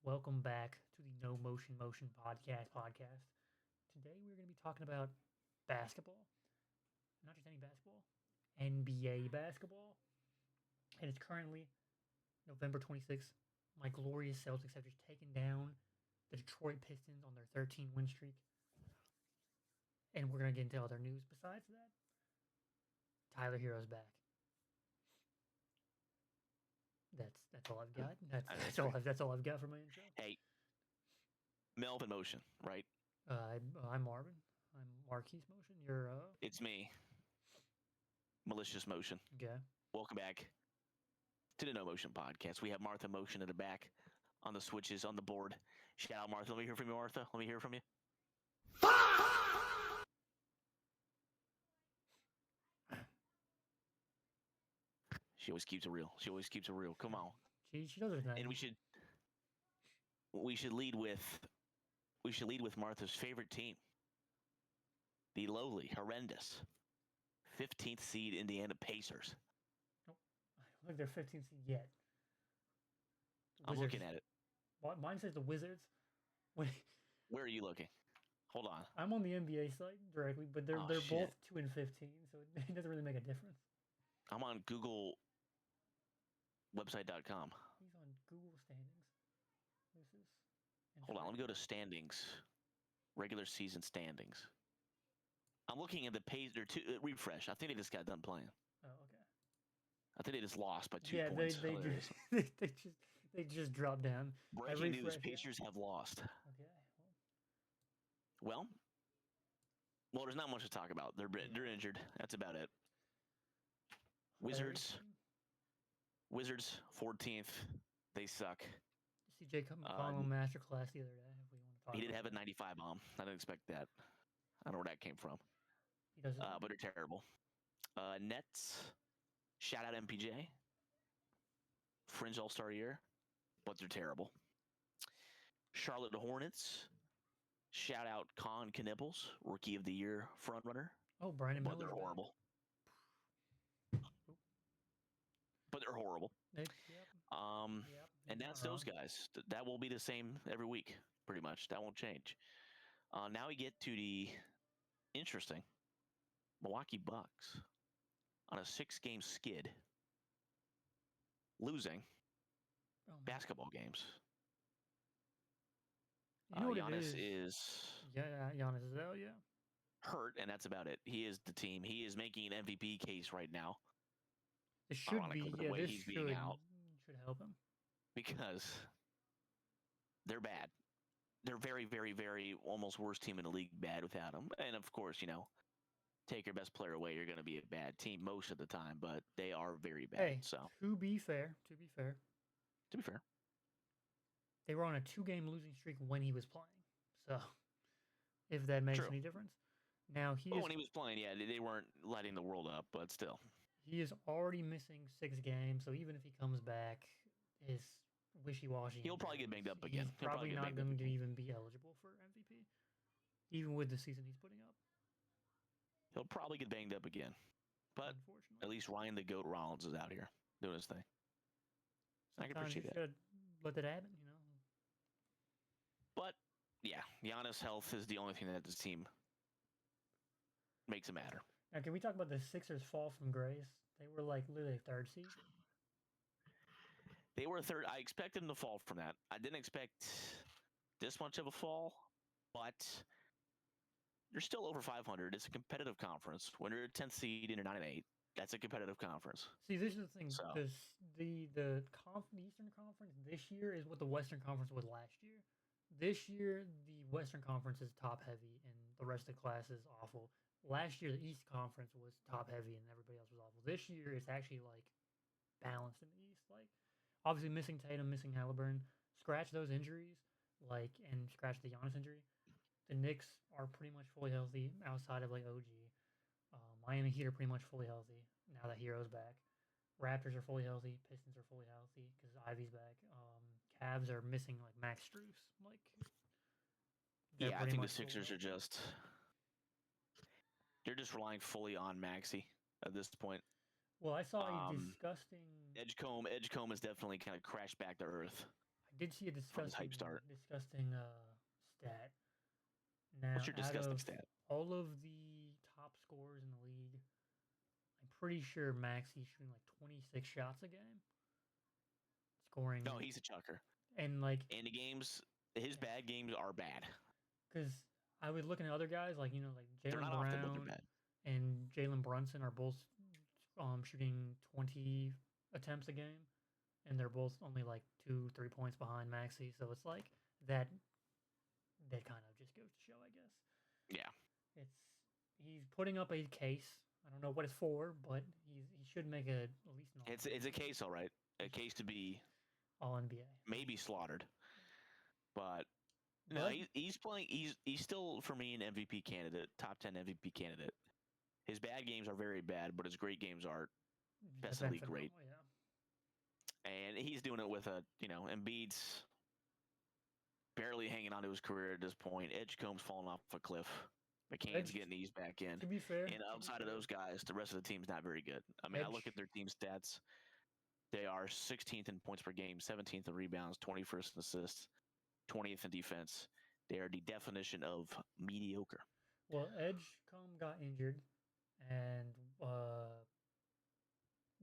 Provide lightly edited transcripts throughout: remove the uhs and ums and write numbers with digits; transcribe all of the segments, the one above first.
Welcome back to the No Motion Motion podcast. Today we're going to be talking about basketball. Not just any basketball, NBA basketball. And it's currently November 26th. My glorious Celtics have just taken down the Detroit Pistons on their 13-win streak. And we're going to get into other news besides that. Tyler Hero's back. That's all I've got. That's all I've got for my intro. Hey, Melvin Motion, right? I'm Marvin. I'm Marquise Motion. You're It's me, Malicious Motion. okay. Welcome back to the No Motion podcast. We have Martha Motion in the back on the switches on the board. Shout out, Martha. Let me hear from you, Martha. Let me hear from you. She always keeps it real. Come on. She knows her thing. And we should lead with Martha's favorite team, the lowly, horrendous 15th seed Indiana Pacers. Nope. I don't think they're 15th seed yet. I'm looking at it. Mine says the Wizards. Wait, Where are you looking? Hold on. I'm on the NBA site directly, but they're shit. both 2 and 15, so it doesn't really make a difference. I'm on Google website.com. He's on Google standings. This is. Hold on, let me go to standings. Regular season standings. I'm looking at the page. Refresh. I think they just got done playing. Oh, okay. I think they just lost by 2 Yeah, points. they just dropped down. Breaking news: Pacers have lost. Okay. Well, there's not much to talk about. They're injured. That's about it. Wizards 14th. They suck. CJ McCollum masterclass the other day. If we want to talk. He did about have a 95 bomb. I didn't expect that. I don't know where that came from. He doesn't. But they're terrible. Nets. Shout out MPJ. Fringe All-Star year, but they're terrible. Charlotte the Hornets. Shout out Con Knibbles, Rookie of the Year frontrunner. Oh, Brandon Miller. But they're horrible. But they're horrible. Yep. And that's those guys. That will be the same every week, pretty much. That won't change. Now we get to the interesting Milwaukee Bucks on a 6-game skid, losing basketball games. You know what Giannis it is? Giannis is out, yeah. Hurt, and that's about it. He is the team. He is making an MVP case right now. It should be, this should help him. Because they're bad. They're very, very, very almost worst team in the league bad without him. And, of course, take your best player away, you're going to be a bad team most of the time, but they are very bad. Hey, so to be fair, they were on a 2-game losing streak when he was playing. So, if that makes any difference. Now when he was playing, yeah, they weren't lighting the world up, but still. He is already missing 6 games, so even if he comes back, his wishy-washy. He'll probably get banged up again. He's probably not going to even be eligible for MVP, even with the season he's putting up. He'll probably get banged up again. But at least Ryan the Goat Rollins is out here doing his thing. I can appreciate that. Should let that happen, But, yeah, Giannis' health is the only thing that this team makes it matter. Now, can we talk about the Sixers' fall from grace? They were literally 3rd seed. They were 3rd. I expected them to fall from that. I didn't expect this much of a fall, but they're still over 500. It's a competitive conference. When you're a 10th seed and you're 9-8, that's a competitive conference. See, this is the thing. So, the Eastern Conference this year is what the Western Conference was last year. This year, the Western Conference is top-heavy, and the rest of the class is awful. Last year, the East Conference was top-heavy, and everybody else was awful. This year, it's actually, balanced in the East. Obviously, missing Tatum, missing Halliburton. Scratch those injuries, and scratch the Giannis injury. The Knicks are pretty much fully healthy outside of, OG. Miami Heat are pretty much fully healthy now that Hero's back. Raptors are fully healthy. Pistons are fully healthy because Ivy's back. Cavs are missing, Max Strus. I think the Sixers are just... They're just relying fully on Maxey at this point. Well, I saw a disgusting... Edgecombe has definitely kind of crashed back to earth. I I did see a from his hype start. disgusting stat. Now, What's your out disgusting of stat? all of the top scorers in the league, I'm pretty sure Maxi's shooting like 26 shots a game, scoring. No, he's a chucker. And like, And the games, his yeah, bad games are bad. because I was looking at other guys like like They're Jalen not often, but they're Brown bad. and Jalen Brunson are both shooting 20 attempts a game, and they're both only like 2-3 points behind Maxi. So it's like that. That kind of just goes to show, I guess. Yeah. It's he's putting up a case. I don't know what it's for, but he should make a at least an It's a case, all right. A case to be All NBA. maybe slaughtered. But no, he's playing. He's still for me an MVP candidate, top 10 MVP candidate. His bad games are very bad, but his great games are best of the league great. Yeah. And he's doing it with Embiid's barely hanging on to his career at this point. Edgecombe's falling off a cliff. McCain's getting eased back in. To be fair, and outside of those guys, the rest of the team's not very good. I mean, I look at their team stats. They are 16th in points per game, 17th in rebounds, 21st in assists, 20th in defense. They are the definition of mediocre. Well, Edgecombe got injured, and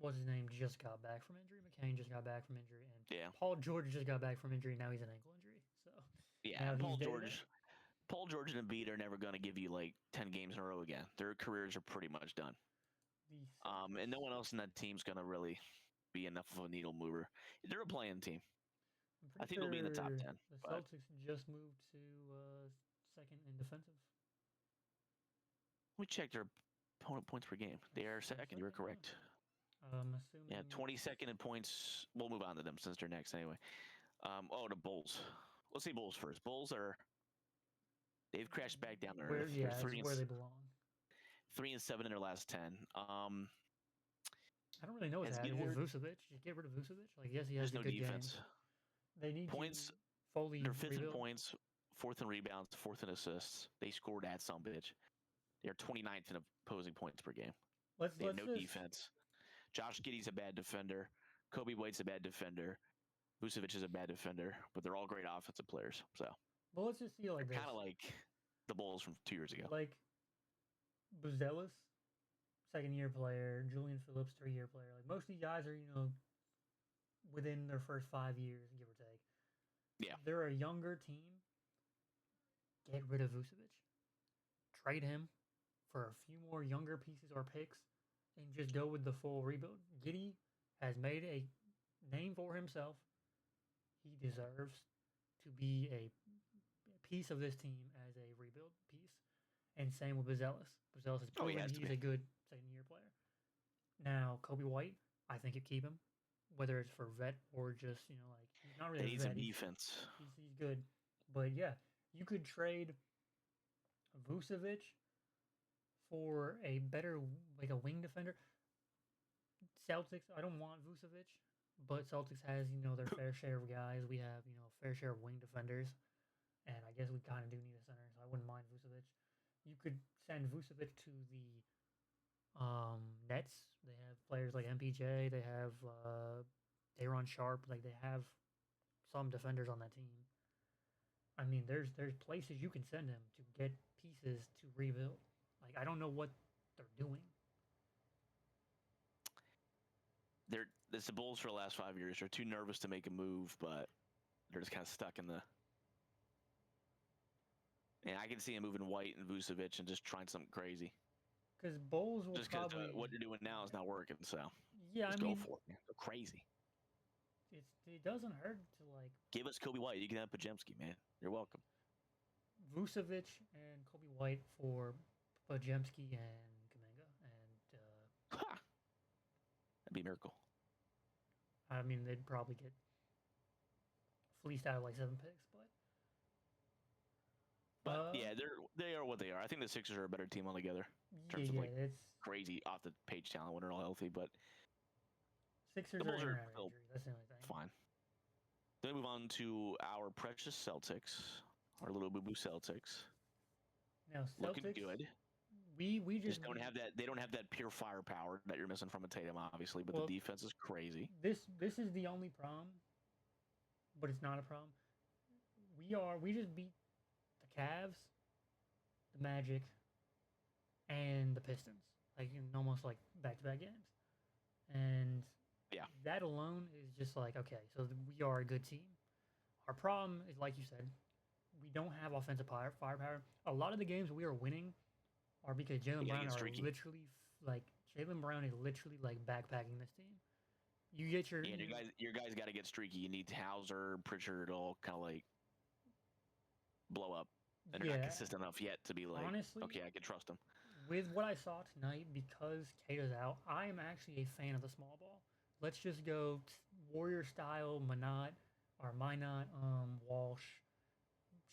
what's his name just got back from injury. McCain just got back from injury, and Paul George just got back from injury. Now he's an ankle injury. So Paul George and Embiid are never going to give you like 10 games in a row again. Their careers are pretty much done. And no one else in that team's going to really be enough of a needle mover. They're a playing team. I think they'll be in the top 10. The Celtics just moved to second in defensive. We checked their opponent points per game. They are second. You were correct. Assuming... Yeah, 22nd in points. We'll move on to them since they're next anyway. The Bulls. Let's see Bulls first. They've crashed back down there. Where they belong. 3-7 in their last 10. I don't really know what's happening with Vucevic. Just get rid of Vucevic. Like, yes, he has no good defense. Games. They need points. Fully they're fifth rebuild. in points, fourth in rebounds, fourth in assists. They scored at some bitch. They're 29th in opposing points per game. They have no defense. Josh Giddey's a bad defender. Kobe White's a bad defender. Vucevic is a bad defender, but they're all great offensive players. So, well, let's just see like this. Kind of like the Bulls from 2 years ago. Like Buzelis, second-year player. Julian Phillips, 3-year player. Like most of these guys are, within their first 5 years, give or take. Yeah. They're a younger team. Get rid of Vucevic. Trade him for a few more younger pieces or picks, and just go with the full rebuild. Giddey has made a name for himself. He deserves to be a piece of this team as a rebuild piece. And same with Buzelis. Buzelis has proven he's a good second-year player. Now, Kobe White, I think you keep him, whether it's for vet or just, he's not really a vet. He's defense. He's good. But, yeah, you could trade Vucevic for a better, like a wing defender. Celtics, I don't want Vucevic, but Celtics has, their fair share of guys. We have, a fair share of wing defenders. And I guess we kind of do need a center, so I wouldn't mind Vucevic. You could send Vucevic to the Nets. They have players like MPJ. They have Daron Sharp. Like, they have some defenders on that team. I mean, there's places you can send him to get pieces to rebuild. Like, I don't know what they're doing. It's the Bulls for the last 5 years. They're too nervous to make a move, but they're just kind of stuck in the... And I can see him moving White and Vucevic and just trying something crazy. Because Bulls will just probably... what you're doing now is not working, so... Yeah, go for it, man. They're crazy. It doesn't hurt to, like... Give us Kobe White. You can have Pajemski, man. You're welcome. Vucevic and Kobe White for Pajemski and Kuminga. And, that'd be a miracle. I mean, they'd probably get fleeced out of like 7 picks, but yeah, they are what they are. I think the Sixers are a better team altogether in terms of like crazy off the page talent when they're all healthy. But Sixers are injury. That's the only thing. Fine. Then we move on to our precious Celtics, our little boo boo Celtics. Now Celtics looking good. We just don't have that. They don't have that pure firepower that you're missing from a Tatum, obviously. But the defense is crazy. This is the only problem but it's not a problem. We just beat the Cavs, the Magic, and the Pistons, like in almost like back-to-back games, and Yeah. that alone is just like okay, so we are a good team. Our problem is, like you said, we don't have offensive firepower. A lot of the games we are winning are because You Jalen gotta Brown get are streaky. literally like Jalen Brown is literally like backpacking this team. You get your Yeah, your guys got to get streaky. You need Hauser, Pritchard, all kind of like blow up, and they're not yeah. consistent enough yet to be like, Honestly, okay, I can trust them. with what I saw tonight, because Kato's out, I am actually a fan of the small ball. Let's just go Warrior style, Minot, Walsh,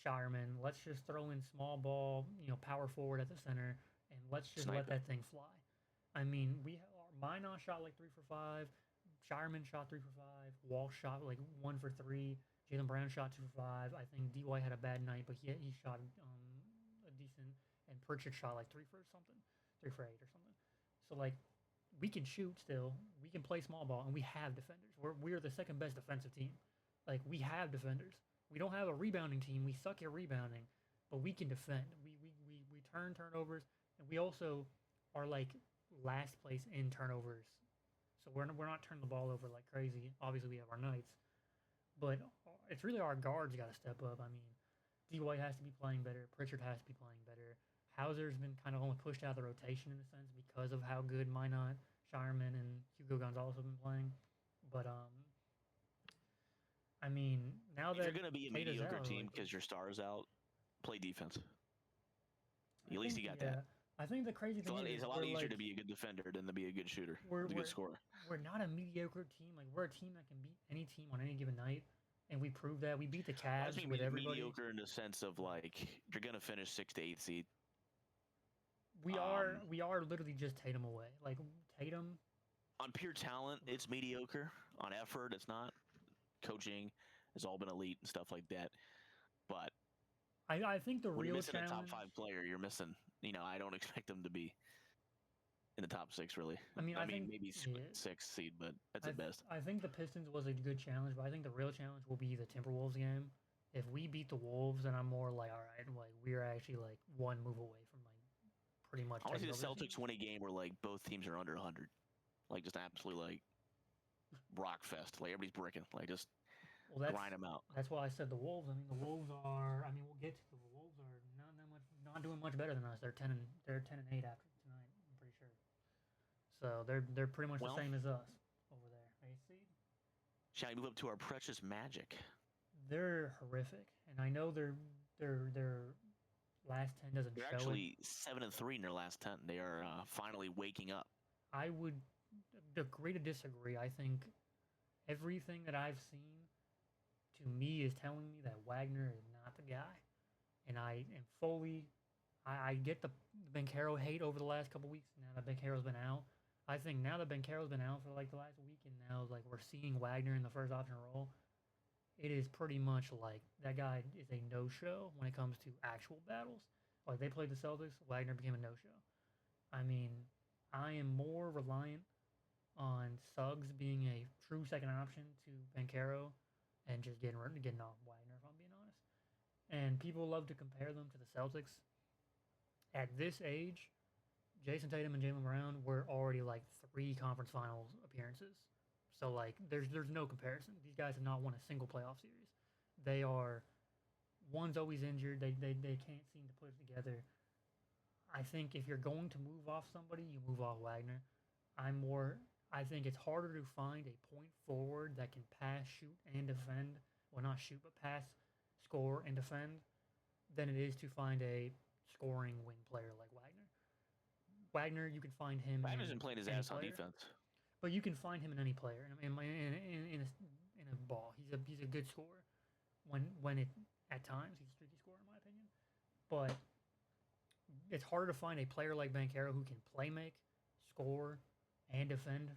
Shireman. Let's just throw in small ball, power forward at the center, and let's just let Snipe it. that thing fly. I mean, Minot shot like 3 for 5, Shireman shot 3 for 5, Walsh shot like 1 for 3, Jalen Brown shot 2 for 5. I think D White had a bad night, but he shot a decent, and Pritchard shot like 3 for something, 3 for 8 or something. So like we can shoot still, we can play small ball, and we have defenders. We're the second best defensive team. Like we have defenders. We don't have a rebounding team. We suck at rebounding, but we can defend. We turn turnovers, and we also are like last place in turnovers. So we're not turning the ball over like crazy. Obviously, we have our nights, but it's really our guards got to step up. I mean, D White has to be playing better. Pritchard has to be playing better. Hauser's been kind of only pushed out of the rotation in a sense because of how good Minot, Shireman, and Hugo Gonzalez have been playing. But I mean, now If that you're gonna be a Kata's mediocre out, team like because your star's out, play defense. I At least think you got that. yeah, I think the crazy thing It's is a lot we're easier like to be a good defender than to be a good shooter, we're a good we're scorer. we're not a mediocre team. Like we're a team that can beat any team on any given night, and we proved that. We beat the I just Cavs mean with everybody. mediocre in the sense of like if you're gonna finish 6 to 8 seed. We are Um, we are literally just Tatum away. Like Tatum, on pure talent, it's mediocre. On effort, it's not. Coaching has all been elite and stuff like that. But I think the when you're real missing a top challenge. 5 player, you're missing. I don't expect them to be in the top 6 really. I mean, I I mean, think maybe yeah, 6th seed, but that's at best. I think the Pistons was a good challenge, but I think the real challenge will be the Timberwolves game. If we beat the Wolves, then I'm more like, all right, like we're actually like one move away from like pretty much I want to taking see over the the Celtics East. win a game where like both teams are under 100, like just absolutely like rock fest. Like everybody's bricking, like just Well, grind them out. that's why I said the Wolves. I mean, the Wolves are. I mean, we'll get to the Wolves are not that much, not doing much better than us. They're 10-8 after tonight. I'm pretty sure. So they're pretty much the Well, same as us over there. Eighth seed. shall we move up to our precious Magic? They're horrific, and I know their last 10 doesn't They're show it. actually 7-3 in their last 10. They are finally waking up. I would agree to disagree. I think everything that I've seen to me is telling me that Wagner is not the guy, and I am fully. I get the Bencaro hate over the last couple weeks. Now that Bencaro's been out, I think now that Bencaro's been out for like the last week, and now like we're seeing Wagner in the first option role, it is pretty much like that guy is a no-show when it comes to actual battles. Like they played the Celtics, Wagner became a no-show. I mean, I am more reliant on Suggs being a true second option to Bencaro and just getting off Wagner, if I'm being honest. And people love to compare them to the Celtics. At this age, Jason Tatum and Jalen Brown were already like 3 conference finals appearances. So like there's no comparison. These guys have not won a single playoff series. They are one's always injured. They can't seem to put it together. I think if you're going to move off somebody, you move off Wagner. I think it's harder to find a point forward that can pass, shoot, and defend. Well, not shoot, but pass, score, and defend than it is to find a scoring wing player like Wagner. Wagner, you can find him Wagner's in been playing his any ass on player, defense. but you can find him in any player in a ball. He's a good scorer when it at times he's a streaky scorer in my opinion, but it's harder to find a player like Bankero who can play make, score, and defend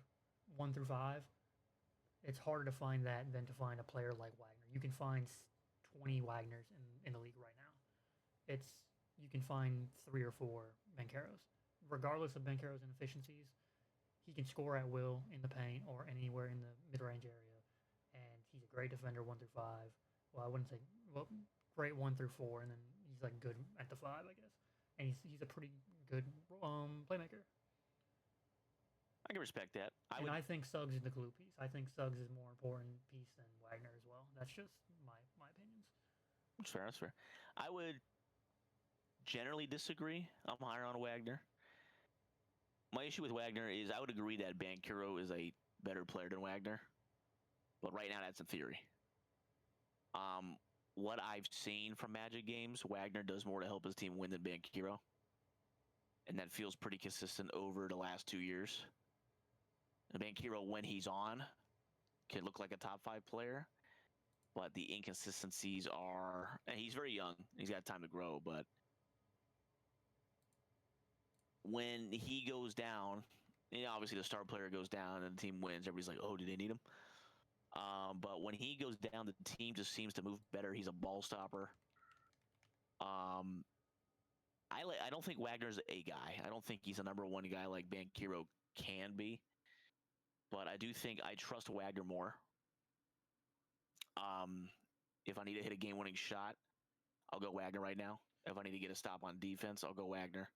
1 through 5. It's harder to find that than to find a player like Wagner. You can find 20 Wagners in the league right now. It's you can find 3 or 4 Bankeros. Regardless of Bankero's inefficiencies, he can score at will in the paint or anywhere in the mid-range area, and he's a great defender 1 through 5. Well, I wouldn't say well, great 1 through 4, and then he's like good at the 5, I guess. And he's a pretty good playmaker. I can respect that. I think Suggs is the glue piece. I think Suggs is more important piece than Wagner as well. That's just my opinions. That's fair. That's fair. I would generally disagree. I'm higher on Wagner. My issue with Wagner is I would agree that Banchero is a better player than Wagner, but right now that's in theory. What I've seen from Magic games, Wagner does more to help his team win than Banchero, and that feels pretty consistent over the last 2 years. Banchero, when he's on, can look like a top 5 player, but the inconsistencies are, and he's very young. He's got time to grow, but when he goes down, obviously the star player goes down and the team wins. Everybody's like, oh, do they need him? But when he goes down, the team just seems to move better. He's a ball stopper. I don't think Wagner's a guy. I don't think he's a number 1 guy like Banchero can be. But I do think I trust Wagner more. If I need to hit a game-winning shot, I'll go Wagner right now. If I need to get a stop on defense, I'll go Wagner.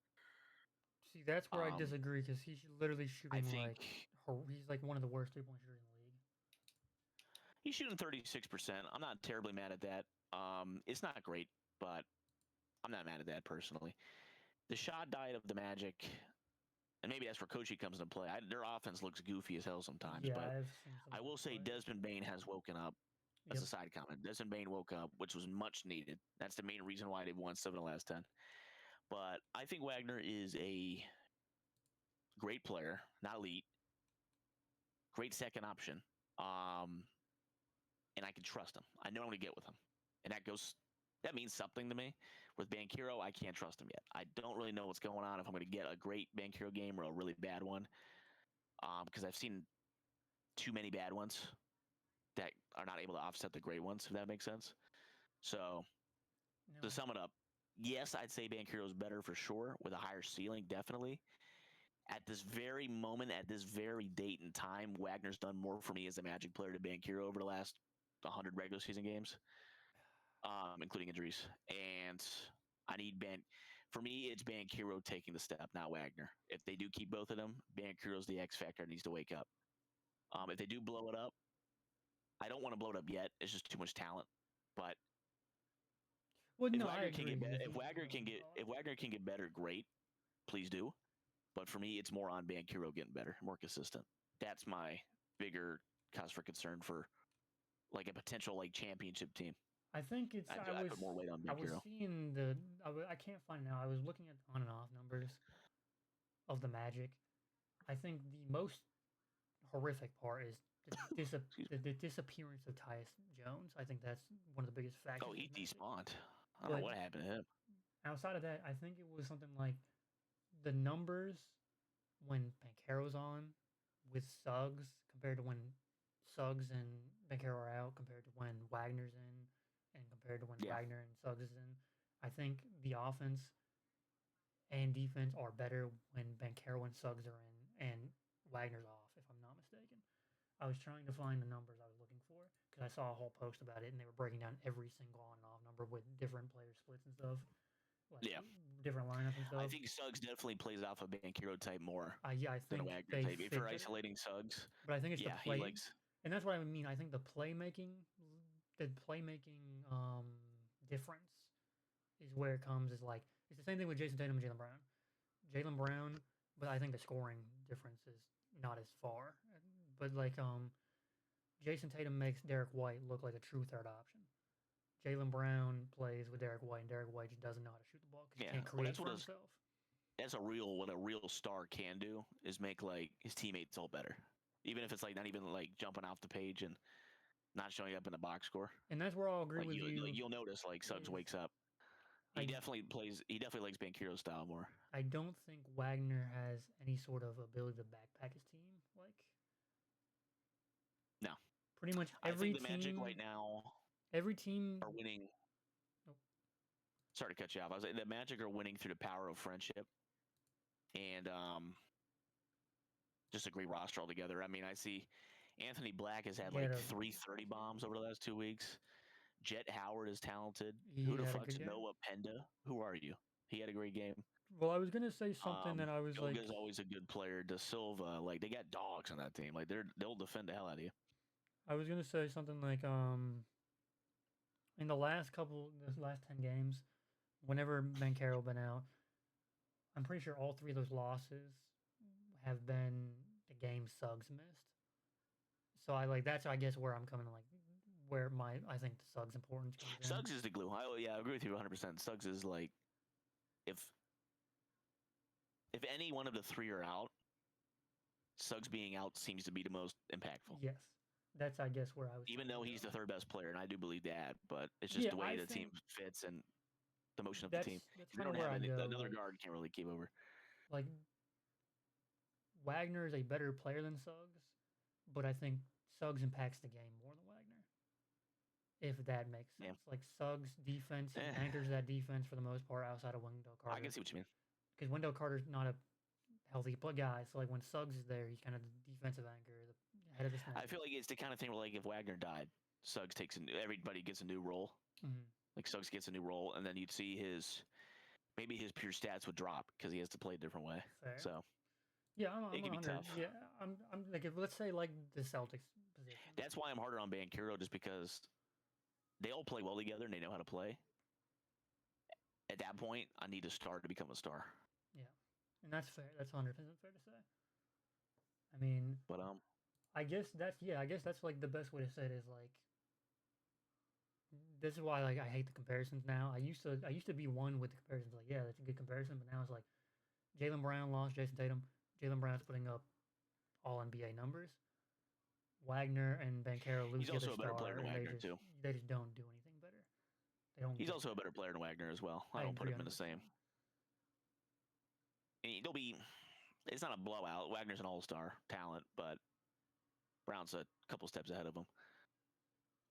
See, that's where I disagree because he's literally shooting he's like one of the worst 3-point shooters in the league. He's shooting 36%. I'm not terribly mad at that. It's not great, but I'm not mad at that personally. The shot diet of the Magic, and maybe that's where coaching comes into play. Their offense looks goofy as hell sometimes, Yeah, but I've seen I will say Desmond Bane has woken up. That's a side comment. Desmond Bane woke up, which was much needed. That's the main reason why they've won 7 of the last 10. But I think Wagner is a great player, not elite. Great second option. And I can trust him. I know what I'm going to get with him. And that means something to me. With Banchero, I can't trust him yet. I don't really know what's going on if I'm going to get a great Banchero game or a really bad one. Because I've seen too many bad ones that are not able to offset the great ones, if that makes sense. So, to sum it up, yes, I'd say Banchero is better for sure, with a higher ceiling, definitely. At this very moment, at this very date and time, Wagner's done more for me as a Magic player to Banchero over the last 100 regular season games, including injuries. And I need for me, it's Banchero taking the step, not Wagner. If they do keep both of them, Banchero's the X factor, needs to wake up. If they do blow it up, I don't want to blow it up yet. It's just too much talent. But if Wagner can get better, great. Please do. But for me, it's more on Banchero getting better, more consistent. That's my bigger cause for concern for like a potential championship team. I think it's. I put more weight on Banchero. I was seeing I can't find it now. I was looking at on and off numbers of the Magic. I think the most horrific part is the disappearance of Tyus Jones. I think that's one of the biggest factors. Oh, he despawned. I don't know what happened to him. Outside of that, I think it was something like the numbers when Banchero's on with Suggs compared to when Suggs and Banchero are out, compared to when Wagner's in, and compared to when Wagner and Suggs is in. I think the offense and defense are better when Banchero and Suggs are in and Wagner's off, if I'm not mistaken. I was trying to find the numbers I was looking for because I saw a whole post about it and they were breaking down every single on and off number with different player splits and stuff. Different lineups and stuff. I think Suggs definitely plays off a Banchero type more. I think than a Wagner type. If you're isolating Suggs, but I think it's the play. And that's what I mean. I think the playmaking difference is where it comes. Is like it's the same thing with Jason Tatum and Jaylen Brown, but I think the scoring difference is not as far. But Jason Tatum makes Derek White look like a true third option. Jaylen Brown plays with Derek White, and Derek White just doesn't know how to shoot the ball because he can't create for himself. That's what a real star can do is make his teammates all better, even if it's not even jumping off the page and not showing up in the box score. And that's where I'll agree with you. You'll notice Suggs wakes up. He definitely likes Banchero's style more. I don't think Wagner has any sort of ability to backpack his team. No. Pretty much every team. I think the Magic right now. Every team are winning. Nope. Sorry to cut you off. The Magic are winning through the power of friendship, and just a great roster altogether. I mean, I see Anthony Black has had He like had a 330 bombs over the last 2 weeks. Jet Howard is talented. he Who the had a fuck's good game. Noah Penda? Who are you? He had a great game. Well, I was gonna say something that I was like, Yoga's always a good player. Da Silva, like they got dogs on that team. Like they'll defend the hell out of you. I was gonna say something like, in the last 10 games, whenever Bankero been out, I'm pretty sure all three of those losses have been the game Suggs missed. So I like that's I guess where I'm coming like where I think the Suggs importance comes in. Suggs is the glue. I agree with you 100%. Suggs is like if any one of the three are out, Suggs being out seems to be the most impactful. Yes, that's I guess where I was. Even though he's the third best player, and I do believe that, but it's just the way the team fits and the motion of the team. That's They kind of don't where have I go. another guard can't really keep over. Like Wagner is a better player than Suggs, but I think Suggs impacts the game more than Wagner. If that makes sense. Like Suggs' defense, he anchors that defense for the most part outside of Wendell Carter. I can see what you mean. Because Wendell Carter's not a healthy guy, so like when Suggs is there, he's kind of the defensive anchor, the head of the snap. I feel like it's the kind of thing where like if Wagner died, Suggs everybody gets a new role. Mm-hmm. Like Suggs gets a new role, and then you'd see maybe his pure stats would drop because he has to play a different way. Fair. So yeah, I'm it can be tough. Yeah, I'm like if let's say like the Celtics position. That's why I'm harder on Banchero, just because they all play well together and they know how to play. At that point, I need a star to become a star. Yeah, and that's fair. That's 100% fair to say. I mean, but I guess that's like the best way to say it is like. This is why like I hate the comparisons now. I used to be one with the comparisons like yeah that's a good comparison, but now it's like Jaylen Brown lost Jason Tatum. Jaylen Brown's putting up all NBA numbers. Wagner and Banchero lose. He's also a better player than Wagner too. They just don't do anything better. They don't. He's also a better player than Wagner as well. I don't put him in the same. It'll be. It's not a blowout. Wagner's an all-star talent, but Brown's a couple steps ahead of him.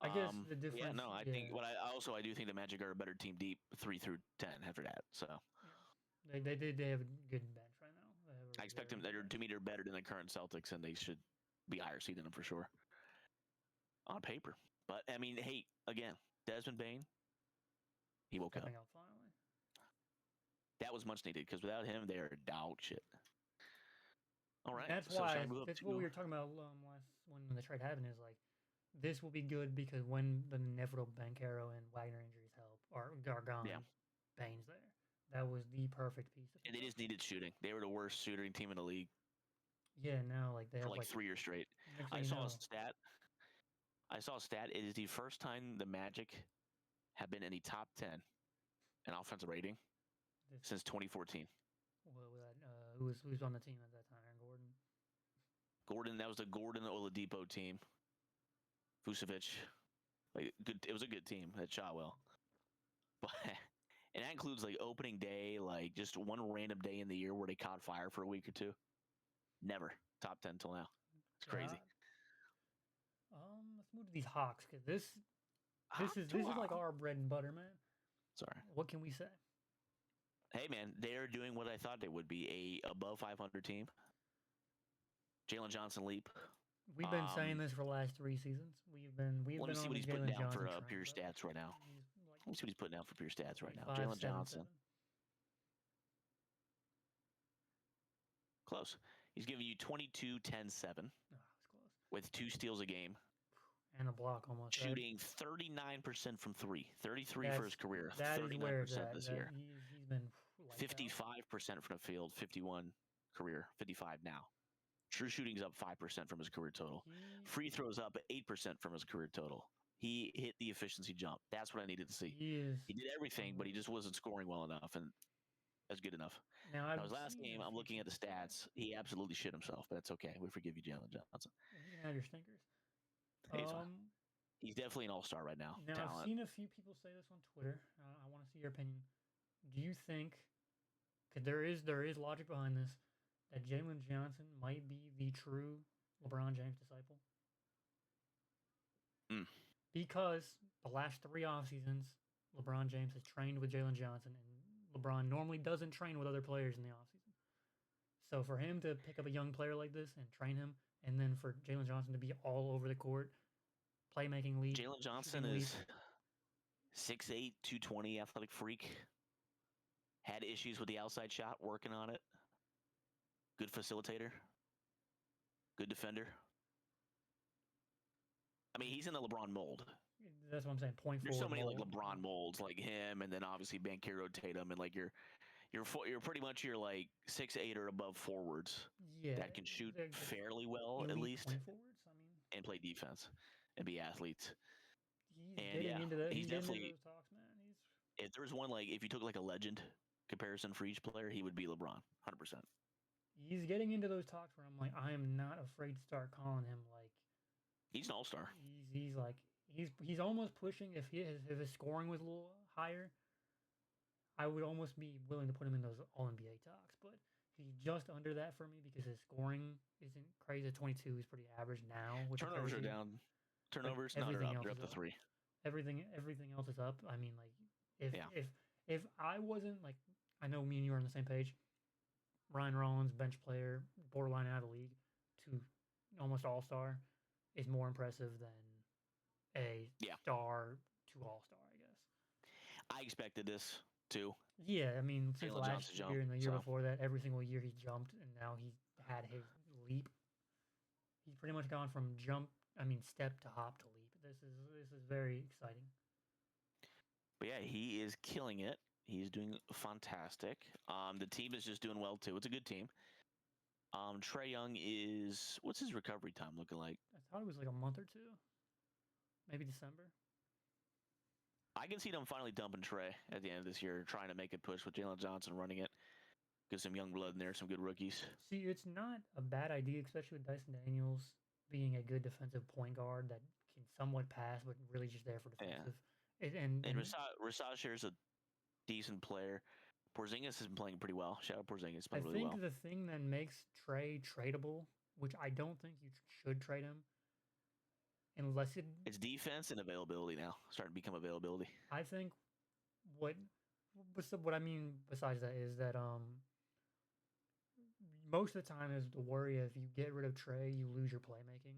I guess the difference. Yeah, no, I think. But I do think the Magic are a better team deep 3 through 10 after that. So. Yeah. They have a good bench right now. I expect them. To me, they're better than the current Celtics, and they should be higher seed than them for sure. On paper, but I mean, hey, again, Desmond Bane, he woke up. Finally. That was much needed because without him, they're dog shit. All right, that's why. That's what we were talking about last when the trade happened. Is like this will be good because when the inevitable Banchero and Wagner injuries are gone, Bane's there. That was the perfect piece. And they just needed shooting. They were the worst shooting team in the league. Yeah, now like they for have like 3 years straight. I saw a stat. It is the first time the Magic have been in the top 10 in offensive rating since 2014. Who's on the team at that time? Aaron Gordon. That was the Gordon Oladipo team. Vucevic. Like good. It was a good team that shot well. But and that includes like opening day, like just one random day in the year where they caught fire for a week or two. Never top 10 till now. It's crazy. Let's move to these Hawks because this is like our bread and butter, man. Sorry. What can we say? Hey, man, they're doing what I thought they would be, a above 500 team. Jalen Johnson leap. We've been saying this for the last 3 seasons. Let me see what he's putting down for pure stats right now. Let me see what he's putting down for pure stats right now. Jalen Johnson. Close. He's giving you 22, 10, 7. With 2 steals a game. And a block almost. Shooting 39% from 3. 33 for his career. 39% this year. He's been 55% from the field. 51 career. 55 now. True shooting's up 5% from his career total. Free throws up 8% from his career total. He hit the efficiency jump. That's what I needed to see. He did everything, but he just wasn't scoring well enough, and that's good enough. Now his last game, I'm looking at the stats. He absolutely shit himself, but that's okay. We forgive you, Jalen Johnson. You can have your stinkers. He's definitely an all-star right now. Now, talent. I've seen a few people say this on Twitter. I want to see your opinion. Do you think, because there is logic behind this, that Jalen Johnson might be the true LeBron James disciple? Because the last 3 off seasons, LeBron James has trained with Jalen Johnson, and LeBron normally doesn't train with other players in the offseason. So for him to pick up a young player like this and train him and then for Jalen Johnson to be all over the court, playmaking leap, Jalen Johnson shooting leap. is 6'8", 220 athletic freak. Had issues with the outside shot, working on it. Good facilitator. Good defender. I mean, he's in the LeBron mold. That's what I'm saying. Point There's so forward many like mold. LeBron molds, like him, and then obviously Banchero, Tatum, and like you're pretty much your like 6'8" or above forwards Yeah, that can shoot they're fairly well at elite least, point forwards. I mean, and play defense and be athletes. he's And getting yeah, into that. he's He's getting into definitely. those talks, man. He's If there was one like if you took like a legend comparison for each player, he would be LeBron, 100%. he's getting into those talks where I'm like, I am not afraid to start calling him like He's an all-star. he's like he's almost pushing if his scoring was a little higher, I would almost be willing to put him in those All NBA talks. But he's just under that for me because his scoring isn't crazy. 22 is pretty average now. Which Turnovers is crazy, are down. Turnovers, but no, they're everything up. else They're is up to up. 3. Everything else is up. I mean, like Yeah. if I wasn't like I know me and you are on the same page. Ryan Rollins, bench player, borderline out of the league, to almost all star, is more impressive than a Yeah. star to all star, I guess. I expected this too. Yeah, I mean, since Jalen last Johnson year jump, and the year so. before that, every single year he jumped, and now he's had his leap. He's pretty much gone from step to hop to leap. This is very exciting. But yeah, he is killing it. He's doing fantastic. The team is just doing well too. It's a good team. Trae Young is what's his recovery time looking like? I thought it was like a month or two, maybe December. I can see them finally dumping Trae at the end of this year, trying to make a push with Jalen Johnson running it. Get some young blood in there, some good rookies. See, it's not a bad idea, especially with Dyson Daniels being a good defensive point guard that can somewhat pass, but really just there for defensive. Yeah. And Rasha's a decent player. Porzingis has been playing pretty well. Shout out Porzingis, playing really well. I think the thing that makes Trae tradable, which I don't think you should trade him, unless it's defense and availability now. Starting to become availability. I think what I mean besides that is that most of the time is the worry if you get rid of Trae, you lose your playmaking.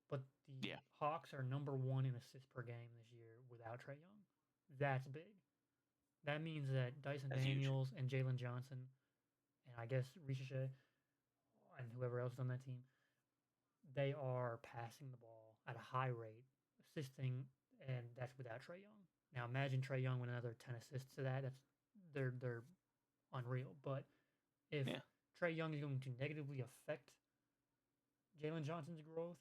But the Hawks are number 1 in assists per game this year without Trae Young. That's big. That means that Dyson Daniels and Jalen Johnson, and I guess Ricochet, and whoever else is on that team, they are passing the ball at a high rate, assisting, and that's without Trae Young. Now imagine Trae Young with another 10 assists to that. They're unreal. But if Trae Young is going to negatively affect Jalen Johnson's growth,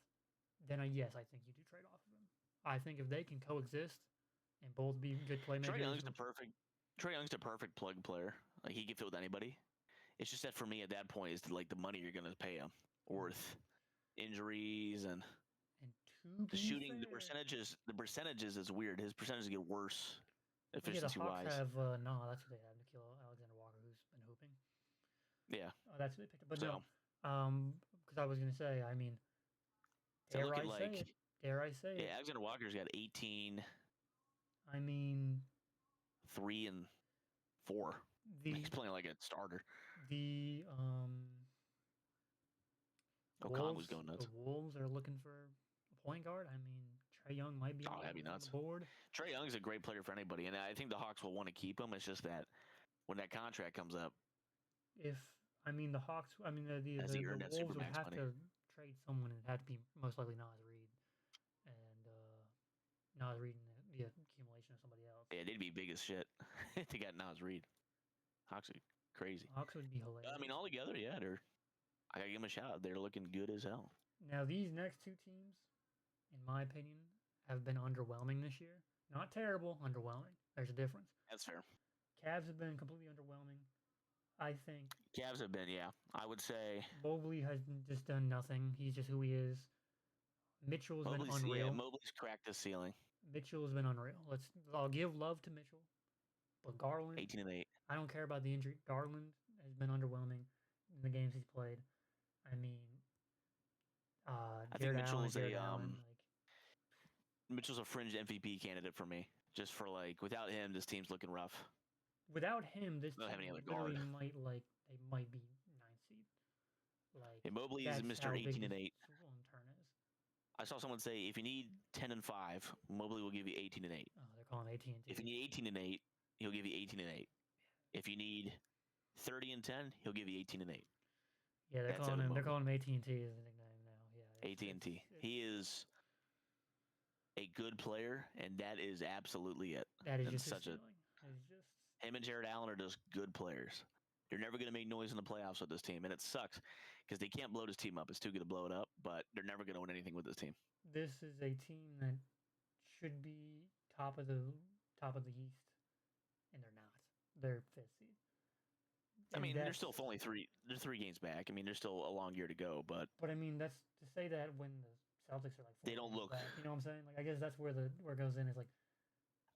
then yes, I think you do trade off of him. I think if they can coexist and both be good playmakers, Trae Young's the perfect plug player. Like he can fit with anybody. It's just that for me at that point is like the money you're going to pay him worth injuries and the shooting. Fair, the percentages is weird. His percentages get worse efficiency the Hawks wise. have that's what they have. Nikhil Alexander Walker, who's been hooping. Yeah, that's what they picked up. But no, because I was going to say, I mean, dare I say it? Yeah, Alexander Walker's got 18. I mean, 3 and 4. He's playing like a starter. The O'Connell was going nuts. The Wolves are looking for a point guard. I mean, Trae Young might be on the board. Trae Young's a great player for anybody, and I think the Hawks will want to keep him. It's just that when that contract comes up, the Hawks, the Wolves would have to trade someone. It'd have to be most likely Naz Reid, and Naz Reid and the accumulation of somebody else. Yeah, they'd be big as shit if they got Naz Reid. Hawks are crazy. Hawks would be hilarious. I mean, all together, I gotta give them a shout. They're looking good as hell. Now, these next two teams, in my opinion, have been underwhelming this year. Not terrible, underwhelming. There's a difference. That's fair. Cavs have been completely underwhelming. I think. Cavs have been, I would say. Mobley has just done nothing. He's just who he is. Mitchell's been unreal. Yeah, Mobley's cracked the ceiling. Mitchell's been unreal. I'll give love to Mitchell, but Garland. 18 and 8. I don't care about the injury. Garland has been underwhelming in the games he's played. I mean, I think Mitchell's Mitchell's a fringe MVP candidate for me. Just for without him, this team's looking rough. Without him, this team guard. might be 9th seed. Mobley is Mr. 18 and 8. I saw someone say if you need 10-5, Mobley will give you 18-8. Oh, they're calling AT&T. If you need 18-8, he'll give you 18-8. If you need 30-10, he'll give you 18-8. Yeah, they're calling him. They're calling him AT&T as a nickname now. Yeah, AT&T. He is a good player, and that is absolutely it. That is and just such his a. ceiling. It's just Him and Jared Allen are just good players. They're never going to make noise in the playoffs with this team, and it sucks because they can't blow this team up. It's too good to blow it up, but they're never going to win anything with this team. This is a team that should be top of the East, and they're not. They're fifth seed. I mean, they're still only they're 3 games back. I mean, there's still a long year to go, but I mean, that's to say that when the Celtics are like 4 they don't look back, you know what I'm saying? Like, I guess that's where it goes in is like.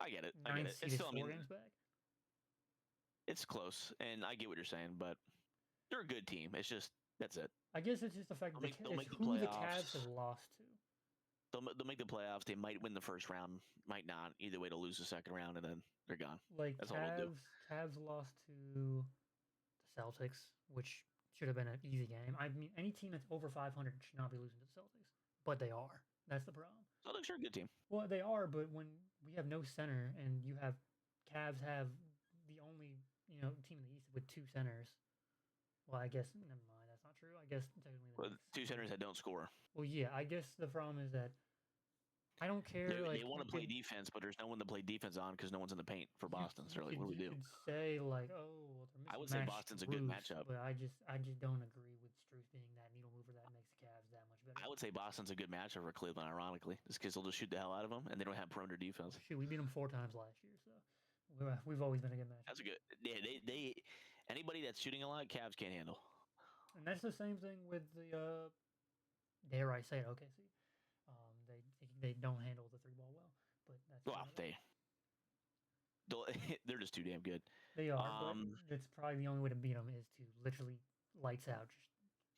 I get it. It's still 4 games back. It's close, and I get what you're saying, but they're a good team. It's just that's it. I guess it's just the fact that they'll make who the Cavs have lost to. They'll make the playoffs. They might win the first round, might not. Either way, to lose the second round, and then they're gone. Like that's Cavs lost to the Celtics, which should have been an easy game. I mean, any team that's over 500 should not be losing to the Celtics, but they are. That's the problem. Celtics are a good team. Well, they are, but when we have no center and you have Cavs have the only team in the East with 2 centers. Well, I guess never mind. That's not true. I guess technically 2 centers that don't score. Well, yeah. I guess the problem is that I don't care. They want to play defense, but there's no one to play defense on because no one's in the paint for Boston. So like, what do we do? You could say like, oh, well, I would say Boston's a good matchup, but I just don't agree with Strus being that needle mover that makes the Cavs that much better. I would say Boston's a good matchup for Cleveland, ironically, just because they'll just shoot the hell out of them and they don't have perimeter defense. Shoot, we beat them 4 times last year, so we've always been a good matchup. That's a good. Yeah, they anybody that's shooting a lot, Cavs can't handle. And that's the same thing with the dare I say it, OKC. They don't handle the 3-ball well, but that's they're just too damn good. They are. But it's probably the only way to beat them is to literally lights out,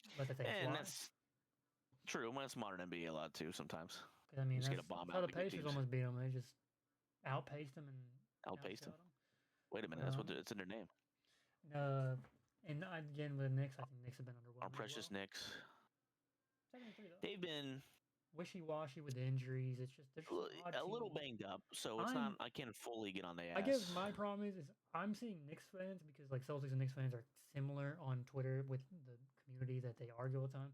just let the thing fly. And that's true. Well, it's modern NBA a lot too sometimes. I mean, just get a bomb how out the Pacers almost beat them. They just outpaced them and outpaced them. Wait a minute, that's what it's in their name. And again with the Knicks, I think Knicks have been underwhelming. Our precious Knicks. 73 though. They've been wishy-washy with injuries. It's just they're just a little banged up, so it's not. I can't fully get on the ass. I guess my problem is I'm seeing Knicks fans because like Celtics and Knicks fans are similar on Twitter with the community that they argue all the time.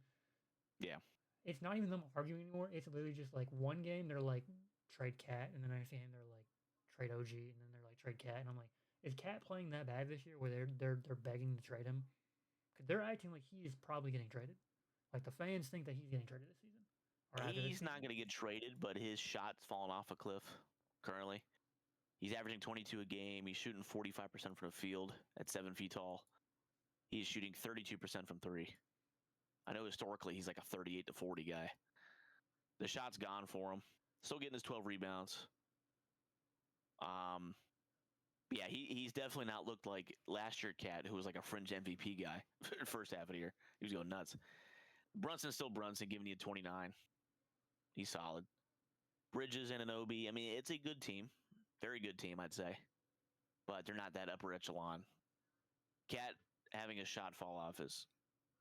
Yeah, it's not even them arguing anymore. It's literally just like one game they're like trade Cat, and the next game they're like trade OG, and then they're like trade Cat, and I'm like, is Cat playing that bad this year where they're begging to trade him? Because they're acting like he is probably getting traded. Like the fans think that he's getting traded this season. He's not going to get traded, but his shot's fallen off a cliff currently. He's averaging 22 a game. He's shooting 45% from the field at 7 feet tall. He's shooting 32% from 3. I know historically he's like a 38 to 40 guy. The shot's gone for him. Still getting his 12 rebounds. Yeah, he's definitely not looked like last year Cat, who was like a fringe MVP guy for the first half of the year. He was going nuts. Brunson's still Brunson, giving you 29. He's solid. Bridges and Anunoby. I mean, it's a good team. Very good team, I'd say. But they're not that upper echelon. Cat having a shot fall off is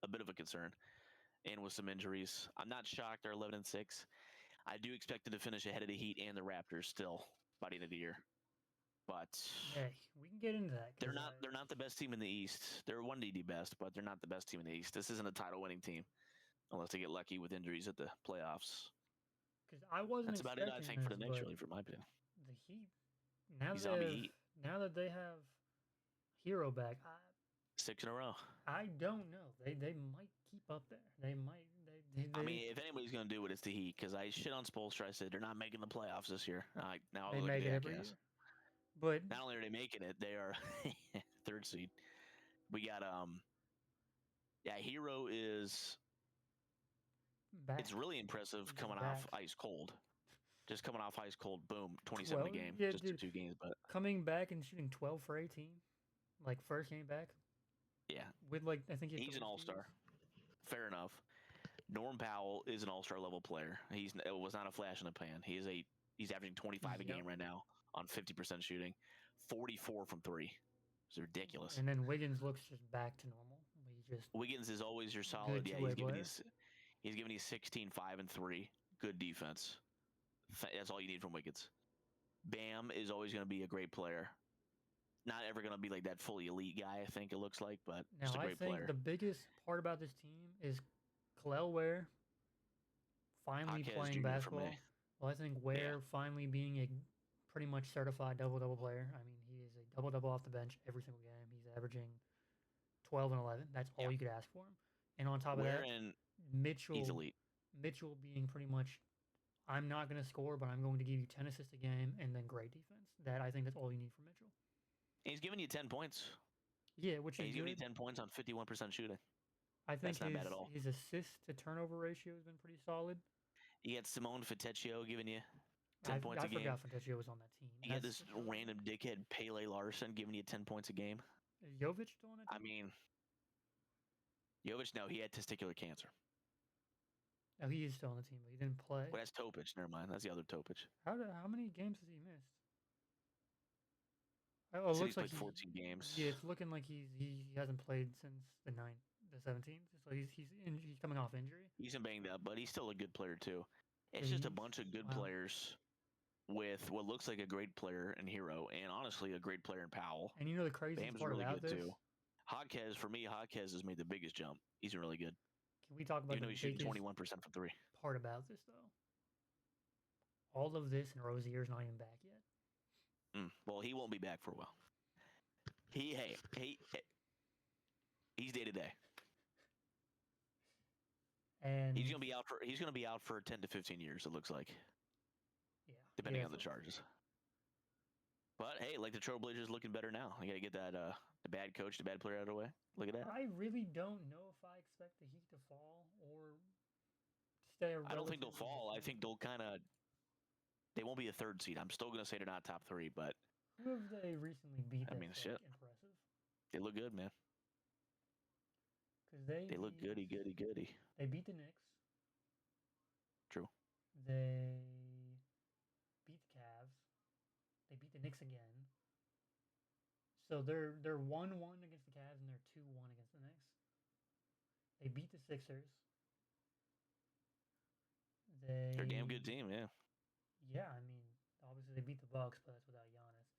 a bit of a concern. And with some injuries. I'm not shocked they're 11-6. I do expect them to finish ahead of the Heat and the Raptors still by the end of the year. But hey, we can get into that. They're not the best team in the East. They're one of the best, but they're not the best team in the East. This isn't a title-winning team. Unless they get lucky with injuries at the playoffs. Because I wasn't. That's about it, I think, for the next really, for my opinion. The Heat. Now that they have Hero back, 6 in a row. I don't know. They might keep up there. They might. I mean, if anybody's going to do it, it's the Heat. Because I shit on Spoelstra. I said they're not making the playoffs this year. Now they make it every year. But not only are they making it, they are 3rd seed. We got Hero is. Back. It's really impressive coming off ice cold. Just coming off ice cold, boom, 27 a game, just dude, 2 games. But coming back and shooting 12 for 18, like first game back. Yeah, with like I think he's an all-star. Fair enough. Norm Powell is an all-star level player. It was not a flash in the pan. He's averaging 25 a game right now on 50% shooting, 44 from 3. It's ridiculous. And then Wiggins looks just back to normal. Wiggins is always your solid. Yeah, he's giving you 16, 5, and 3. good defense. That's all you need from Wickets. Bam is always going to be a great player. Not ever going to be like that fully elite guy, I think it looks like, but just a Now, I great think player. the biggest part about this team is Kalel Ware finally Jaquez playing Jr. for me. basketball. Well, I think Ware finally being a pretty much certified double-double player. I mean, he is a double-double off the bench every single game. He's averaging 12 and 11. That's all you could ask for him. And on top of Ware that, and Mitchell, he's elite. Mitchell being pretty much, I'm not going to score, but I'm going to give you 10 assists a game and then great defense. That I think that's all you need from Mitchell. He's giving you 10 points. Yeah, which is he's good. giving you 10 points on 51% shooting. I think that's not bad at all. His assist to turnover ratio has been pretty solid. You got Simone Fitecchio giving you 10 points a game. I forgot Fitecchio was on that team. You got this random dickhead Pele Larson giving you 10 points a game. Is Jovic still on that team? I mean, Jovic, no, he had testicular cancer. Oh, he is still on the team, but he didn't play. Well, that's Topic. Never mind. That's the other Topic. How many games has he missed? Oh, it looks like 14 games. Yeah, it's looking like he hasn't played since the 17th. So he's coming off injury. He's been banged up, but he's still a good player too. It's just a bunch of good players with what looks like a great player in Hero, and honestly a great player in Powell. And you know the craziest part really about good this? Too. Jaquez, for me, Jaquez has made the biggest jump. He's been really good. Can we talk about Even though the he's shooting biggest 21% from three? Part about this though? All of this and Rozier's not even back yet. Well, he won't be back for a while. He's day to day. And he's gonna be out for 10 to 15 years. It looks like. Yeah. Depending on the charges. But hey, like the Trailblazers looking better now. You got to get that the bad coach, the bad player out of the way. Look at that. I really don't know if I expect the Heat to fall or stay. I don't think they'll fall. I think they'll they won't be a third seed. I'm still gonna say they're not top three, but who have they recently beat? I mean, shit. Impressive. They look good, man. Because they look goody. They beat the Knicks. True. They beat the Cavs. They beat the Knicks again. So they're 1-1 against the Cavs and they're 2-1 against the Knicks. They beat the Sixers. They're a damn good team, yeah. Yeah, I mean, obviously they beat the Bucks, but that's without Giannis.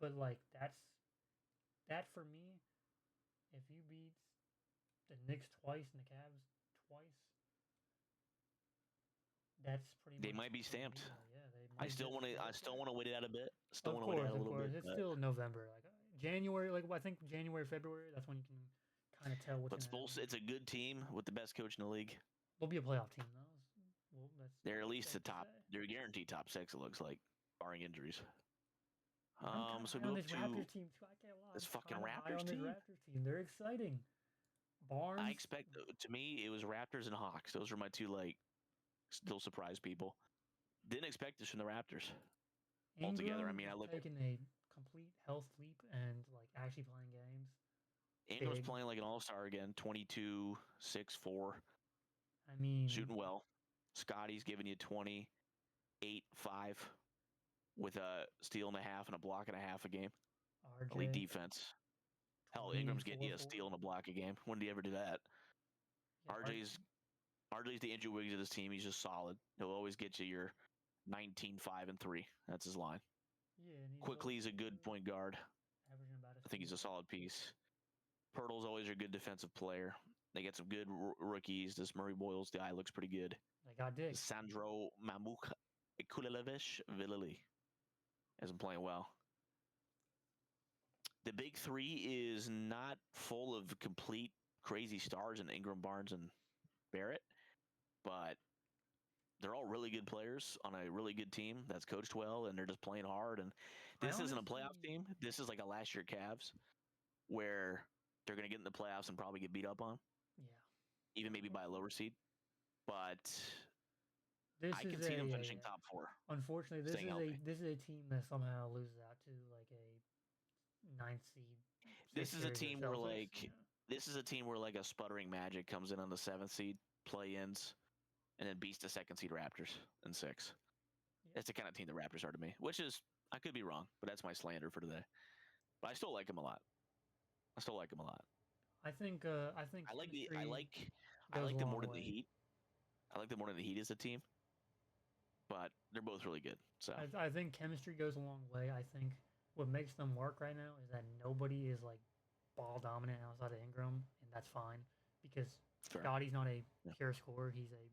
But like that for me, if you beat the Knicks twice and the Cavs twice, that's pretty much. They might be stamped. Yeah, they I might still want to wait it out a bit. Of course. It's still November, like January. Like I think January, February. That's when you can kind of tell what's. But it's a good team with the best coach in the league. They'll be a playoff team though. Well, they're at least the top. They're guaranteed top 6. It looks like, barring injuries. So go this to Raptors team too. I can't lie. This fucking Raptors team. Raptors team. They're exciting. Barnes. I expect, to me, it was Raptors and Hawks. Those were my two still surprise people. Didn't expect this from the Raptors. Altogether, I mean, I look taking a complete health leap and actually playing games. Ingram's playing like an all-star again. 22, 6, 4. I mean, shooting well. Scotty's giving you 20, 8, 5 with a steal and a half and a block and a half a game. Elite defense. Hell, Ingram's getting you a steal and a block a game. When did he ever do that? Yeah, RJ's the Andrew Wiggins of this team. He's just solid. He'll always get you your 19, 5, and 3. That's his line. Yeah, Quickly, he's a good point guard. I think he's a solid piece. Pirtle's always a good defensive player. They get some good rookies. This Murray Boyles guy looks pretty good. They got Dick. Sandro Mamuk Kulelevish Villali hasn't playing well. The big three is not full of complete crazy stars in Ingram, Barnes, and Barrett, but they're all really good players on a really good team that's coached well, and they're just playing hard. And this isn't a playoff team. This is like a last year Cavs where they're going to get in the playoffs and probably get beat up on. Yeah. Even maybe by a lower seed. But I can see them finishing top 4. Unfortunately, this is a team that somehow loses out to like a 9th seed. This is a team where this is a team where like a sputtering Magic comes in on the 7th seed, play-ins, and then beats the 2nd seed Raptors in 6. Yeah. That's the kind of team the Raptors are to me. Which is, I could be wrong, but that's my slander for today. But I still like them a lot. I think I like them more than the Heat. I like them more than the Heat as a team, but they're both really good. So I think chemistry goes a long way. I think what makes them work right now is that nobody is like ball dominant outside of Ingram, and that's fine because fair. Scotty's not a Yeah. pure scorer. He's a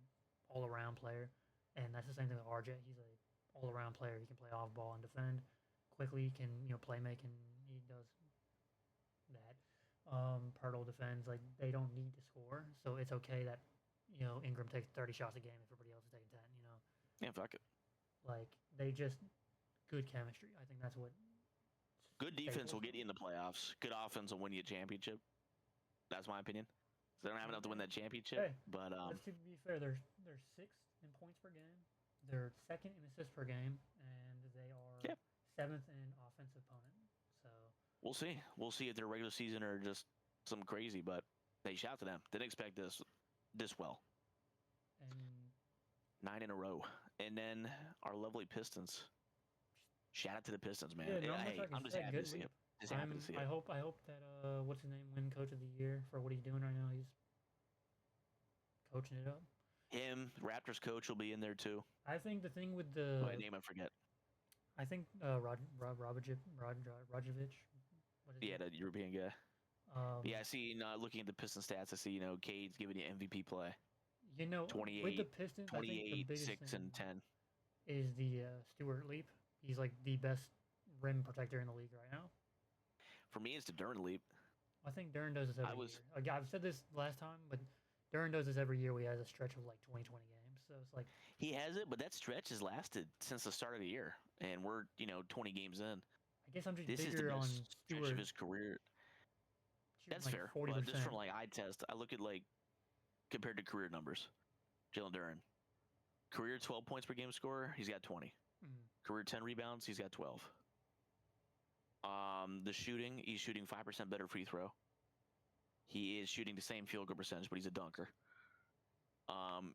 all around player, and that's the same thing with RJ. He's a all around player. He can play off ball and defend quickly. Can play make, and he does that. Pirtle defends like they don't need to score, so it's okay that Ingram takes 30 shots a game if everybody else is taking 10. Yeah, fuck it. Like they just good chemistry. I think that's what Good defense will staples get you in the playoffs. Good offense will win you a championship. That's my opinion. They don't have enough to win that championship, Hey, but let's to be fair. They're sixth in points per game. They're second in assists per game, and they are Yeah. seventh in offensive opponent. So we'll see. We'll see if their regular season are just some crazy. But hey, shout to them. Didn't expect this well. and 9 in a row, and then our lovely Pistons. Shout out to the Pistons, man. yeah, not much Hey, I can I'm just say. happy Good to see league. it. Just happy to see it. I hope that what's his name win Coach of the Year for what he's doing right now. He's coaching it up. Him, Raptors coach, will be in there too. I think the thing with the My name I forget. I think Rojovic. What is Yeah, it? that European guy. Yeah, I see. Looking at the Piston stats, I see Cade's giving you MVP play. with the 28, Pistons, I think the 28, biggest 6, thing and 10. is the Stewart leap. He's like the best rim protector in the league right now. For me, it's the Durant leap. I think Duran does this every was- year. Like, I've said this last time, but Duran does this every year. We has a stretch of like 20 games. So it's like He has it, but that stretch has lasted since the start of the year, and we're 20 games in. I guess I'm just This is the bigger on best stretch Stewart. of his career. That's like fair. 40%. But just from like eye test, I look at like compared to career numbers. Jalen Duran, career 12 points per game scorer, he's got 20. Mm. Career 10 rebounds, he's got 12. The shooting, he's shooting 5% better free throw. He is shooting the same field goal percentage, but he's a dunker.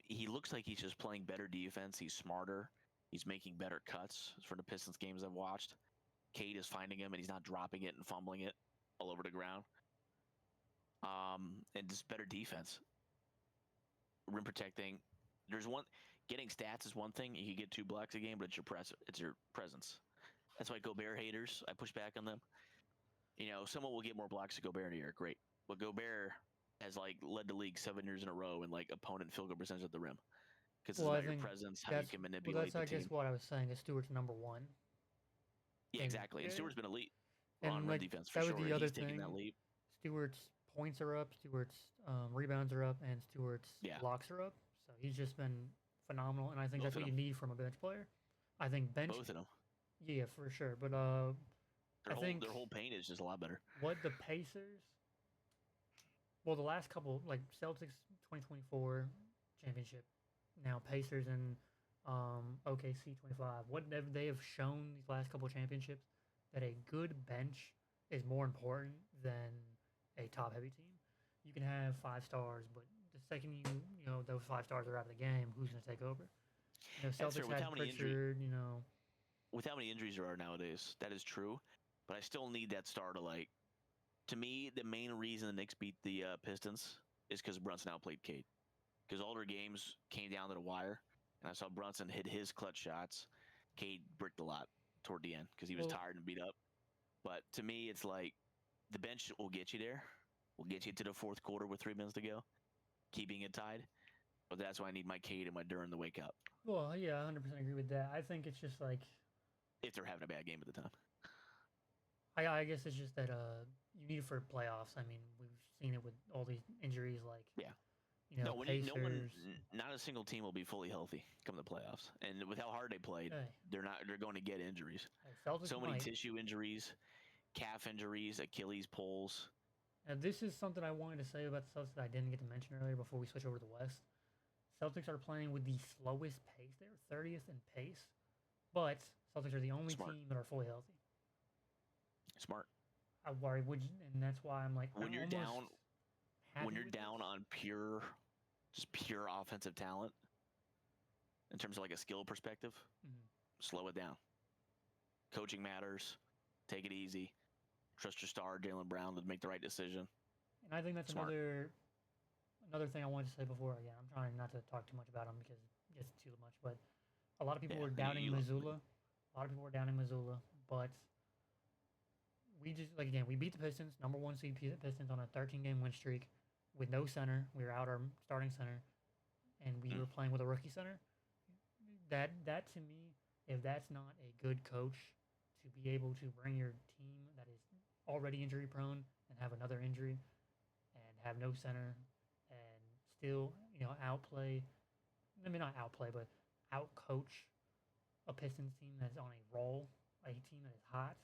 He looks like he's just playing better defense. He's smarter. He's making better cuts for the Pistons games I've watched. Cade is finding him, and he's not dropping it and fumbling it all over the ground. And just better defense. Rim protecting. Getting stats is one thing. You can get 2 blocks a game, but it's your presence. That's why Gobert haters, I push back on them. Someone will get more blocks to Gobert in a year. Great. But Gobert has led the league 7 years in a row in opponent field goal percentage at the rim. Because it's about your presence, how you can manipulate that's the I team. guess what I was saying is Stewart's number one. Yeah, and- exactly. And Stewart's been elite and, on rim like, defense for that sure. was the other He's taking thing. that leap. Stewart's points are up. Stewart's rebounds are up, and Stewart's Yeah. blocks are up. So he's just been phenomenal, and I think Both that's of what you them. need from a bench player. I think bench, Both of them. yeah, for sure. But Their I think their whole paint is just a lot better. what the Pacers, well, the last couple, like Celtics 2024 championship, now Pacers and OKC 25. What they have shown these last couple championships that a good bench is more important than a top heavy team. You can have 5 stars, but the second those 5 stars are out of the game, who's going to take over? fair. Celtics With had how many Pritchard. With how many injuries there are nowadays, that is true. But I still need that star to To me, the main reason the Knicks beat the Pistons is because Brunson outplayed Cade. Because all their games came down to the wire, and I saw Brunson hit his clutch shots. Cade bricked a lot toward the end because he was tired and beat up. But to me, it's the bench will get you there. Will get you to the fourth quarter with 3 minutes to go, keeping it tied. But that's why I need my Cade and my Duran to wake up Well, yeah, I 100% agree with that. I think it's just if they're having a bad game at the time. I guess it's just that you need it for playoffs. I mean, we've seen it with all these injuries, Pacers. Not a single team will be fully healthy come the playoffs. And with how hard they played, Hey, they're going to get injuries. Celtics So many might. tissue injuries, calf injuries, Achilles pulls. Now, this is something I wanted to say about the Celtics that I didn't get to mention earlier before we switch over to the West. Celtics are playing with the slowest pace. They're 30th in pace, but Celtics are the only Smart. team that are fully healthy. Smart. I worry, and that's why I'm When I'm you're almost down, happy when you're with down this. on pure offensive talent, in terms of a skill perspective, Mhm. slow it down. Coaching matters. Take it easy. Trust your star, Jaylen Brown, to make the right decision. And I think that's Smart. another thing I wanted to say before, again, I'm trying not to talk too much about them because it gets too much, but a lot of people Yeah, were doubting you Missoula. A lot of people were doubting Missoula, but we just, like, again, we beat the Pistons, number one seed Pistons on a 13-game win streak with no center. We were out our starting center, and we mm, were playing with a rookie center. That to me, if that's not a good coach to be able to bring your team that is already injury prone and have another injury and have no center and still, outplay, I mean, not outplay, but outcoach a Pistons team that's on a roll, a team that is hot,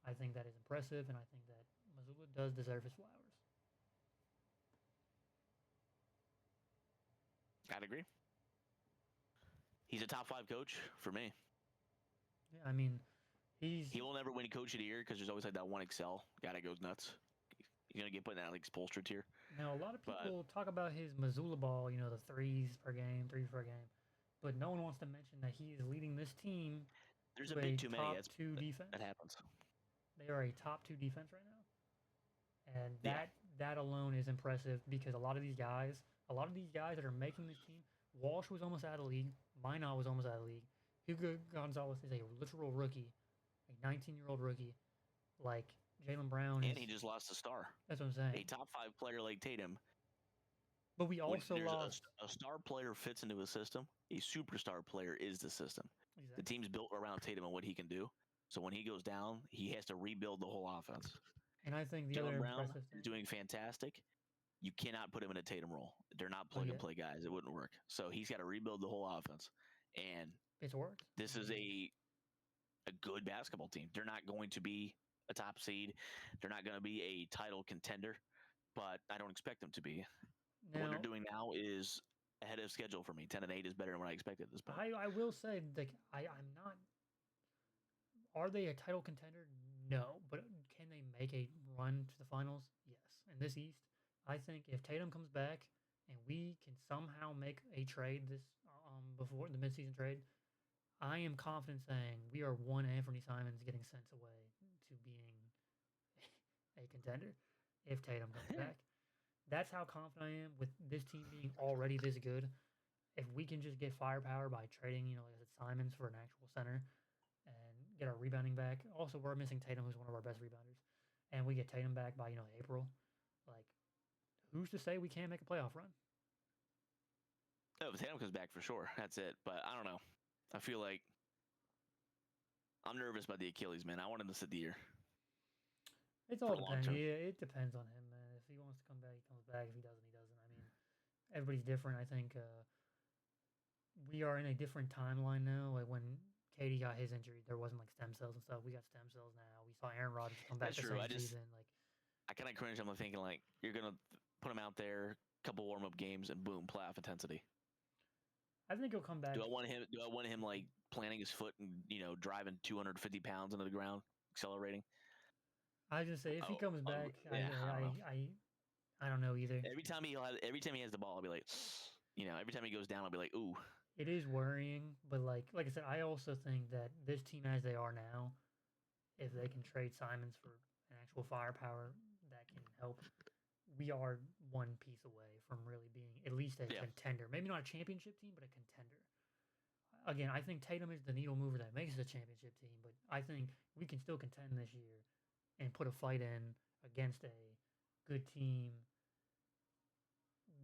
I think that is impressive, and I think that Missoula does deserve his flowers. I'd agree. He's a top 5 coach for me. Yeah, I mean, he's He will never win Coach of the Year because there's always like that one Excel guy that goes nuts. He's gonna get put in that like Spolstra tier. now a lot of But people talk about his Missoula ball, the threes per game, three per game, but no one wants to mention that he is leading this team there's a to a bit too many. top two defense. That happens. They are a top two defense right now, and Yeah. that alone is impressive because a lot of these guys that are making this team, Walsh was almost out of the league, Minot was almost out of the league. Hugo Gonzalez is a literal rookie, a 19-year-old rookie, like Jaylen Brown. And he just lost a star. That's what I'm saying. A top 5 player like Tatum. But we also lost. A star player fits into a system. A superstar player is the system. Exactly. The team's built around Tatum and what he can do. So when he goes down, he has to rebuild the whole offense. And I think the Jaylen other Brown impressive thing is doing fantastic. You cannot put him in a Tatum role. They're not plug and play guys. It wouldn't work. So he's got to rebuild the whole offense. And it's worked. This is a good basketball team. They're not going to be a top seed. They're not going to be a title contender, but I don't expect them to be. Now, what they're doing now is ahead of schedule for me. 10-8 is better than what I expected at this point. I will say, like, I'm not. Are they a title contender? No, but can they make a run to the finals? Yes. In this East, I think if Tatum comes back and we can somehow make a trade this before the midseason trade, I am confident saying we are one Anthony Simons getting sent away to being a contender if Tatum comes back. That's how confident I am with this team being already this good. If we can just get firepower by trading, like I said, Simons for an actual center and get our rebounding back. Also, we're missing Tatum, who's one of our best rebounders. And we get Tatum back by, April. Like, who's to say we can't make a playoff run? Oh, if Tatum comes back for sure. That's it. But I don't know. I feel like I'm nervous about the Achilles, man. I want him to sit the year. It's all depends. Yeah, it depends on him, man. If he wants to come back, he comes back. If he doesn't, he doesn't. I mean, everybody's different. I think we are in a different timeline now. Like when Katie got his injury, there wasn't like stem cells and stuff. We got stem cells now. We saw Aaron Rodgers come back the same season. Like, I kind of cringe. I'm thinking like you're gonna put him out there, couple warm up games, and boom, playoff intensity. I think he'll come back. Do I want him like planting his foot and driving 250 pounds into the ground, accelerating? I was gonna say if he comes back, I don't know either. Every time he has the ball, I'll be like, every time he goes down, I'll be like, ooh. It is worrying, but like I said, I also think that this team as they are now, if they can trade Simons for an actual firepower that can help, we are one piece away from really being at least a contender. Maybe not a championship team, but a contender. Again, I think Tatum is the needle mover that makes it a championship team, but I think we can still contend this year and put a fight in against a good team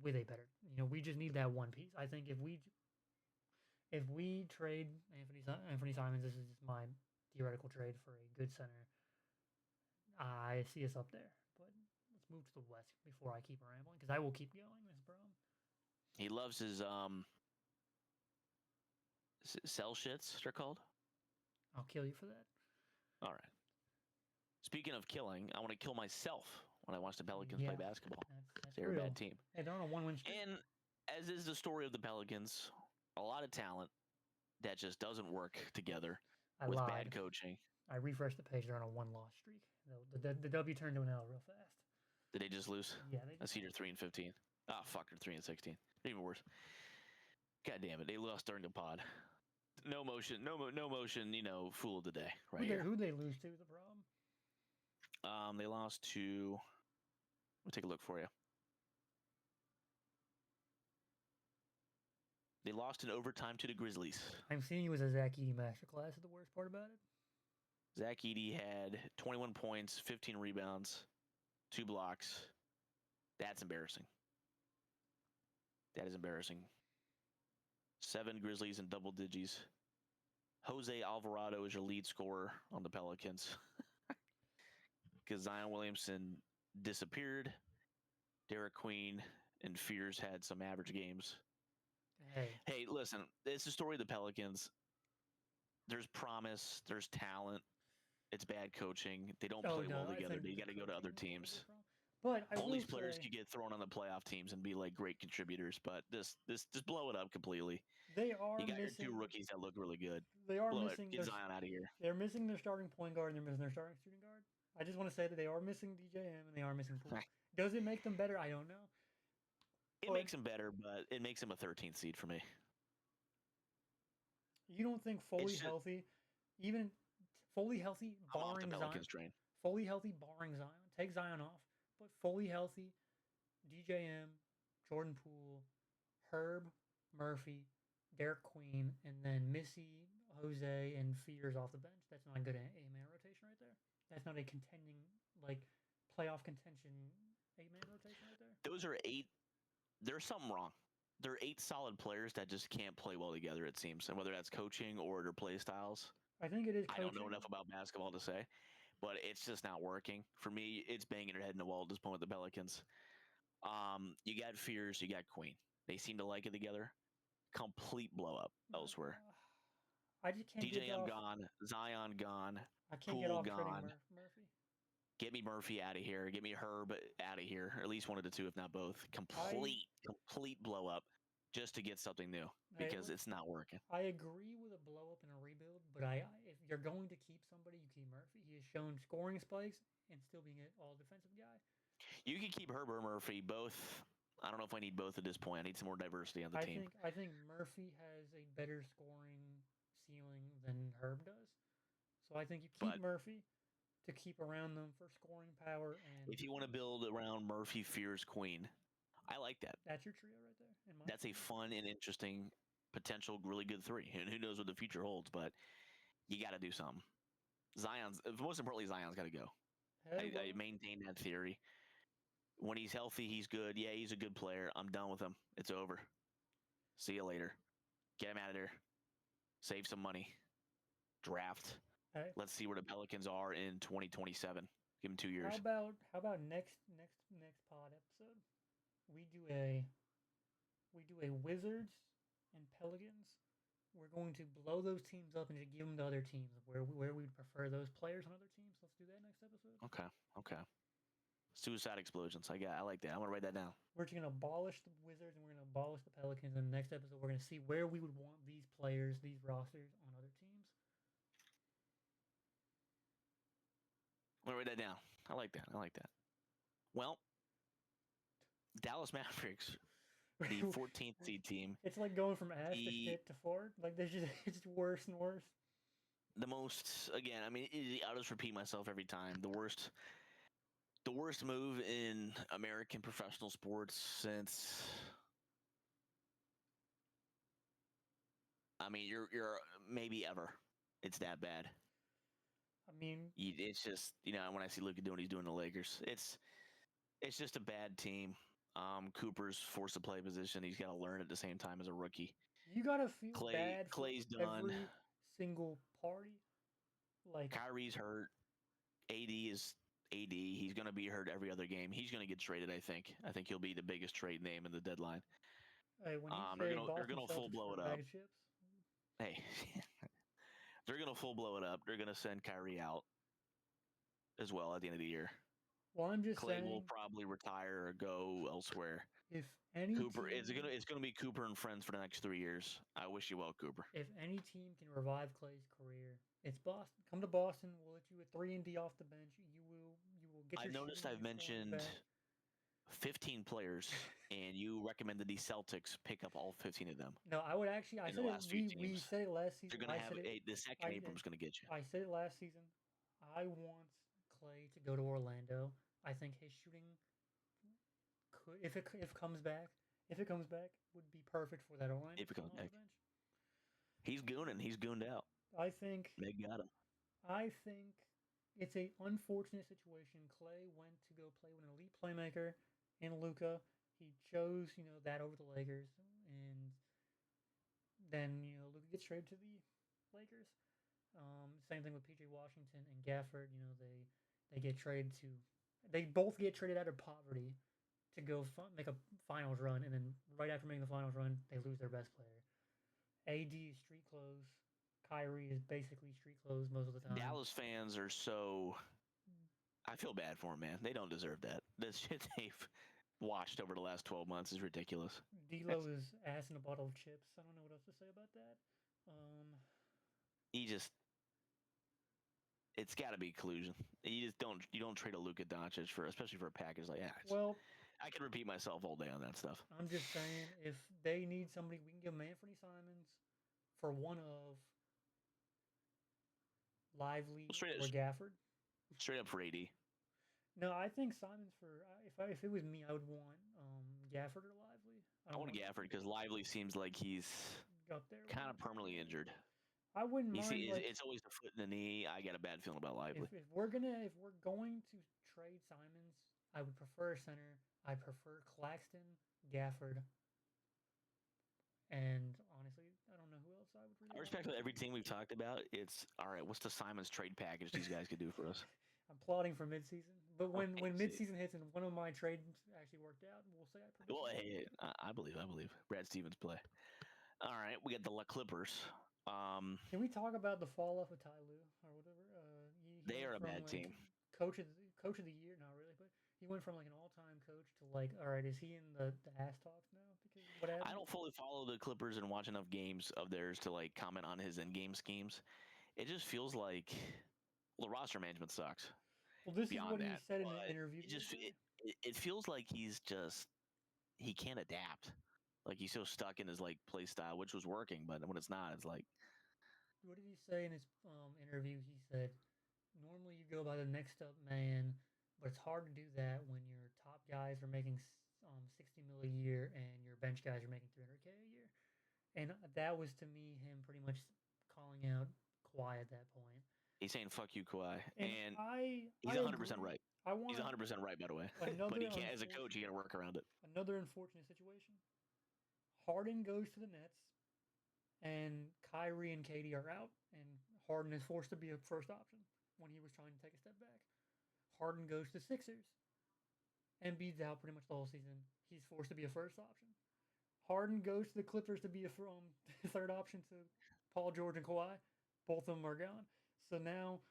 with a better. We just need that one piece. I think if we trade Anthony Simons, this is just my theoretical trade for a good center, I see us up there. But let's move to the West before I keep rambling, because I will keep going. This problem. He loves his cell shits. They're called. I'll kill you for that. All right. Speaking of killing, I want to kill myself when I watch the Pelicans play basketball. They're a bad team. Hey, they're on a one-win streak. And as is the story of the Pelicans, a lot of talent that just doesn't work together with bad coaching. I refreshed the page. They're on a one-loss streak. The W turned to an L real fast. Did they just lose? Yeah. I see they're 3-15. Oh, fuck, they're 3-16. Even worse. God damn it. They lost during the pod. No motion, fool of the day here. Who'd they lose to, the problem? They lost to... Let me take a look for you. They lost in overtime to the Grizzlies. I'm seeing you as a Zach Edey masterclass. Is the worst part about it? Zach Edey had 21 points, 15 rebounds, 2 blocks. That's embarrassing. That is embarrassing. 7 Grizzlies in double digits. Jose Alvarado is your lead scorer on the Pelicans. Because Zion Williamson disappeared. Derek Queen and Fears had some average games. Hey, listen, it's the story of the Pelicans. There's promise. There's talent. It's bad coaching. They don't play well together. They got to go to other teams. But all these players could get thrown on the playoff teams and be like great contributors, but this just blow it up completely. They are you got missing your 2 rookies that look really good. They are missing Get Zion out of here. They're missing their starting point guard and they're missing their starting shooting guard. I just want to say that they are missing DJM and they are missing Poole. Does it make them better? I don't know. It makes them better, but it makes them a 13th seed for me. You don't think fully healthy, even fully healthy, barring Zion? Fully healthy, barring Zion. Take Zion off, but fully healthy, DJM, Jordan Poole, Herb, Murphy, Derek Queen, and then Missy, Jose, and Fears off the bench. That's not a good 8-man rotation right there. That's not a contending, playoff contention 8-man rotation right there. Those are 8. There's something wrong. There are 8 solid players that just can't play well together, it seems. And whether that's coaching or their play styles. I think it is coaching. I don't know enough about basketball to say. But it's just not working. For me, it's banging your head in the wall at this point with the Pelicans. You got Fears, you got Queen. They seem to like it together. Complete blow up elsewhere. I just can't DJM gone, Zion gone, I can't Poole get off gone. Murphy. Get me Murphy out of here. Get me Herb out of here. Or at least one of the two, if not both. Complete blow up just to get something new because it's not working. I agree with a blow up and a rebuild, but if you're going to keep somebody, you keep Murphy. He has shown scoring spikes and still being an all defensive guy. You can keep Herb or Murphy both. I don't know if I need both at this point. I need some more diversity on the team. I think Murphy has a better scoring ceiling than Herb does. So I think you keep Murphy to keep around them for scoring power. And if you want to build around Murphy, Fears, Queen, I like that. That's your trio right there. That's a fun and interesting potential, really good 3. And who knows what the future holds, but you got to do something. Most importantly, Zion's got to go. I maintain that theory. When he's healthy, he's good. Yeah, he's a good player. I'm done with him. It's over. See you later. Get him out of there. Save some money. Draft. Hey. Let's see where the Pelicans are in 2027. Give them 2 years. How about next pod episode? We do a Wizards and Pelicans. We're going to blow those teams up and just give them to other teams where we would prefer those players on other teams. Let's do that next episode. Okay. Suicide explosions. I like that. I'm gonna write that down. We're just gonna abolish the Wizards and we're gonna abolish the Pelicans. And the next episode, we're gonna see where we would want these players, these rosters on other teams. I'm gonna write that down. I like that. Well, Dallas Mavericks, the 14th seed team. It's like going from ass to shit to forward. Like it's just worse and worse. The most, again, I mean, I'll just repeat myself every time. The worst move in American professional sports since, I mean, you're maybe ever. It's that bad. I mean, it's just, when I see Luka doing what he's doing to the Lakers, it's just a bad team. Cooper's forced to play position. He's got to learn at the same time as a rookie. You got to feel bad for Clay's done. Every single party. Like Kyrie's hurt. AD is AD. He's going to be hurt every other game. He's going to get traded, I think. I think he'll be the biggest trade name in the deadline. Hey, when they're going to full blow it up. Hey, they're going to full blow it up. They're going to send Kyrie out as well at the end of the year. Well, I'm just Clay saying, will probably retire or go elsewhere. If any Cooper, team, it's gonna be Cooper and friends for the next 3 years. I wish you well, Cooper. If any team can revive Clay's career, it's Boston. Come to Boston. We'll let you with 3-and-D off the bench. You will get. I've noticed I've mentioned 15 players, and you recommended the Celtics pick up all 15 of them. No, I would actually. I said we said it last season. You're gonna have the second Abram's gonna get you. I said it last season. I want Clay to go to Orlando. I think his shooting could, if it comes back, if it comes back, would be perfect for that Orlando If it team comes off back, the bench. he's gooning. He's gooned out. I think They got him. I think it's a unfortunate situation. Clay went to go play with an elite playmaker in Luca. He chose, that over the Lakers, and then Luka gets traded to the Lakers. Same thing with PJ Washington and Gafford. They get traded to, they both get traded out of poverty to go make a finals run, and then right after making the finals run, they lose their best player. AD is street clothes. Kyrie is basically street clothes most of the time. Dallas fans are so. I feel bad for them, man. They don't deserve that. This shit they've watched over the last 12 months is ridiculous. D'Lo is ass in a bottle of chips. I don't know what else to say about that. He just. It's got to be collusion. You don't trade a Luka Doncic for, especially for a package like that. Well, I can repeat myself all day on that stuff. I'm just saying, if they need somebody, we can give them Anthony Simons for one of Lively or Gafford. Straight up for AD. No, I think Simons for if it was me, I would want Gafford or Lively. I want Gafford because Lively seems like he's up there kind of permanently injured. I wouldn't mind. It's always the foot and the knee. I got a bad feeling about Lively. If we're going to trade Simons, I would prefer a center. I prefer Claxton, Gafford, and honestly, I don't know who else I would really. I respect every team we've talked about. It's all right. What's the Simons trade package these guys could do for us? I'm plotting for midseason, but when midseason hits and one of my trades actually worked out, we'll say I predicted. Well, hey, I believe Brad Stevens play. All right, we got the Clippers. Can we talk about the fall off of Ty Lue or whatever? They are a bad team. Coach of the year, not really, but he went from like an all-time coach to like, all right, is he in the ass talks now? Because what happened? I don't fully follow the Clippers and watch enough games of theirs to like comment on his in-game schemes. It just feels like the roster management sucks. Well, this is what he said in an interview. It feels like he can't adapt. Like he's so stuck in his like play style, which was working, but when it's not, it's like. What did he say in his interview? He said, normally you go by the next up man, but it's hard to do that when your top guys are making 60 mil a year and your bench guys are making 300K a year. And that was to me him pretty much calling out Kawhi at that point. He's saying "fuck you, Kawhi," and he's 100% right. He's 100% right, by the way. But he can't, as a coach, he got to work around it. Another unfortunate situation. Harden goes to the Nets, and Kyrie and KD are out, and Harden is forced to be a first option when he was trying to take a step back. Harden goes to Sixers. Embiid's out pretty much the whole season. He's forced to be a first option. Harden goes to the Clippers to be a third option to Paul George and Kawhi. Both of them are gone. So now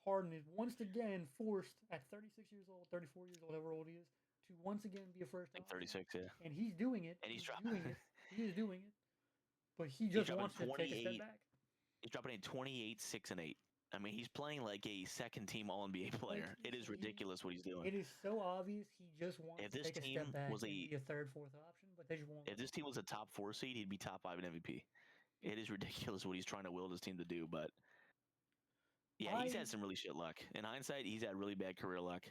Harden is once again forced at 36 years old, 34 years old, however old he is, to once again be a first option. 36, yeah. And he's doing it. And he's doing it. He is doing it. But he just wants to take a step back. He's dropping in 28, 6, and 8. I mean, he's playing like a second-team All-NBA player. It is ridiculous what he's doing. It is so obvious he just wants to take a step back and be a third, fourth option, but they just won't. If this team was a top 4 seed, he'd be top 5 in MVP. It is ridiculous what he's trying to will his team to do, but yeah, he's had some really shit luck. In hindsight, he's had really bad career luck.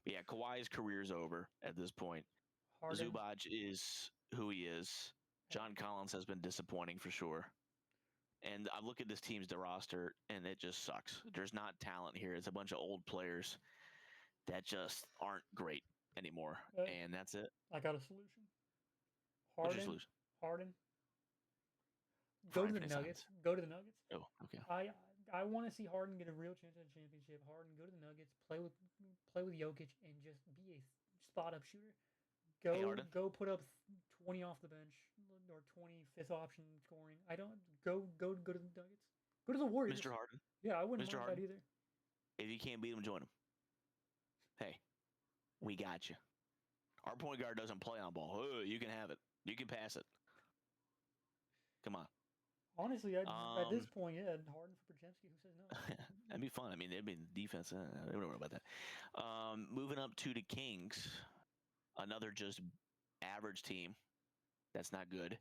But yeah, Kawhi's career is over at this point. Zubac is who he is. John Collins has been disappointing for sure. And I look at this team's roster, and it just sucks. There's not talent here. It's a bunch of old players that just aren't great anymore. And that's it. I got a solution. What's your solution? Harden. Go to the Nuggets. Go to the Nuggets. Oh, okay. I want to see Harden get a real chance at a championship. Harden, go to the Nuggets, play with Jokic, and just be a spot-up shooter. Go put up 20 off the bench or 25th option scoring. Go to the Nuggets. Go to the Warriors. Mr. Harden. Yeah, I wouldn't mind that either. If you can't beat him, join him. Hey, we got you. Our point guard doesn't play on ball. Oh, you can have it. You can pass it. Come on. Honestly, at this point, yeah, Harden for Podziemski. Who says no? That'd be fun. I mean, it'd be defense. I don't know about that. Moving up to the Kings, another just average team. That's not good.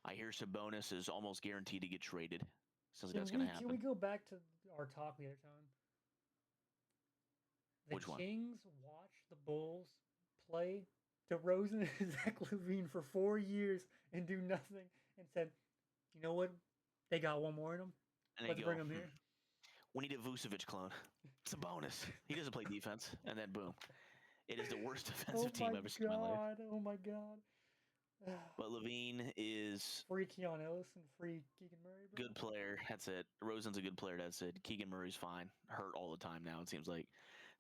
I hear Sabonis is almost guaranteed to get traded. Sounds like that's going to happen. Can we go back to our talk the other time? Which one? The Kings watch the Bulls play DeRozan and Zach Levine for 4 years and do nothing, and said, "You know what? They got one more in them. And they Let's go, bring them here." we need a Vucevic clone. It's a bonus. He doesn't play defense, and then boom, it is the worst defensive team I've ever seen in my life. Oh my god! But Levine is Free Keon Ellis and free Keegan Murray, bro. good player. That's it. Rosen's a good player. That's it. Keegan Murray's fine. Hurt all the time now. It seems like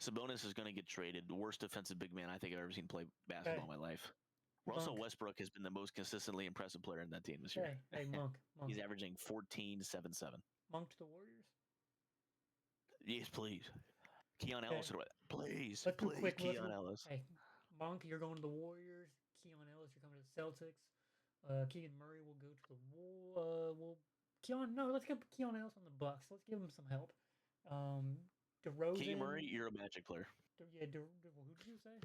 Sabonis is going to get traded. The worst defensive big man I think I've ever seen play basketball in my life. Russell Monk. Westbrook has been the most consistently impressive player in that team this year. Hey, Monk. He's averaging 14, 7, 7. Monk to the Warriors. Yes, please. Keon Ellis, please. Let's do please, quick. Keon Ellis. Hey, Monk, you're going to the Warriors. Keon Ellis, you're coming to the Celtics. Keegan Murray will go to the let's get Keon Ellis on the Bucks. Let's give him some help. DeRozan. Keegan Murray, you're a Magic player. Who did you say?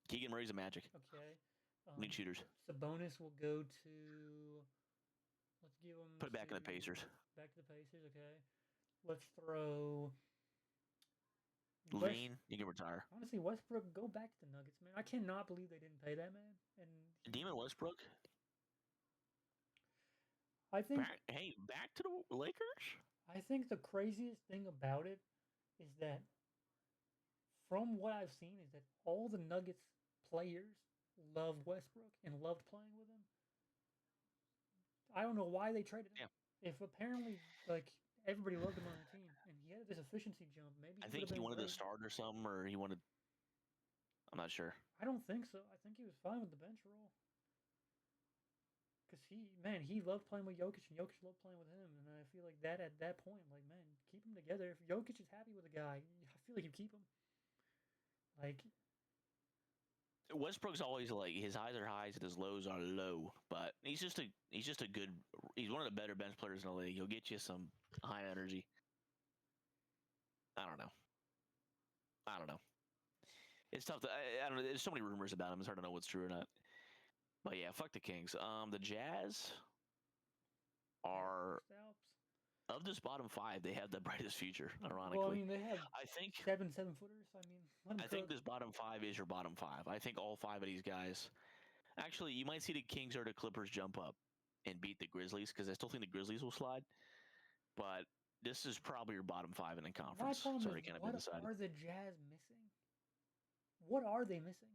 Keegan Murray's a Magic. Okay. Need shooters. Sabonis will go to. Let's give him. Put it back in the Pacers. Back to the Pacers. Okay. Let's throw. Levine, you can retire. Honestly, Westbrook, go back to the Nuggets, man. I cannot believe they didn't pay that man. And Demon Westbrook. I think. Back to the Lakers. I think the craziest thing about it is that, from what I've seen, is that all the Nuggets players love Westbrook and loved playing with him. I don't know why they traded him. Yeah. If apparently, everybody loved him on the team, and he had this efficiency jump. Maybe I think he wanted to start or something, or he wanted. I'm not sure. I don't think so. I think he was fine with the bench role. Because he loved playing with Jokic, and Jokic loved playing with him. And I feel like that at that point, keep them together. If Jokic is happy with a guy, I feel like you keep him. Westbrook's always his highs are highs and his lows are low, but he's one of the better bench players in the league. He'll get you some high energy. I don't know. It's tough I don't know. There's so many rumors about him. It's hard to know what's true or not. But yeah, fuck the Kings. The Jazz are of this bottom five. They have the brightest future. Ironically, well, I mean, they have. I think 7-footers. I think this bottom five is your bottom five. I think all five of these guys. Actually, you might see the Kings or the Clippers jump up and beat the Grizzlies because I still think the Grizzlies will slide. But this is probably your bottom five in the conference. What are the Jazz missing? What are they missing?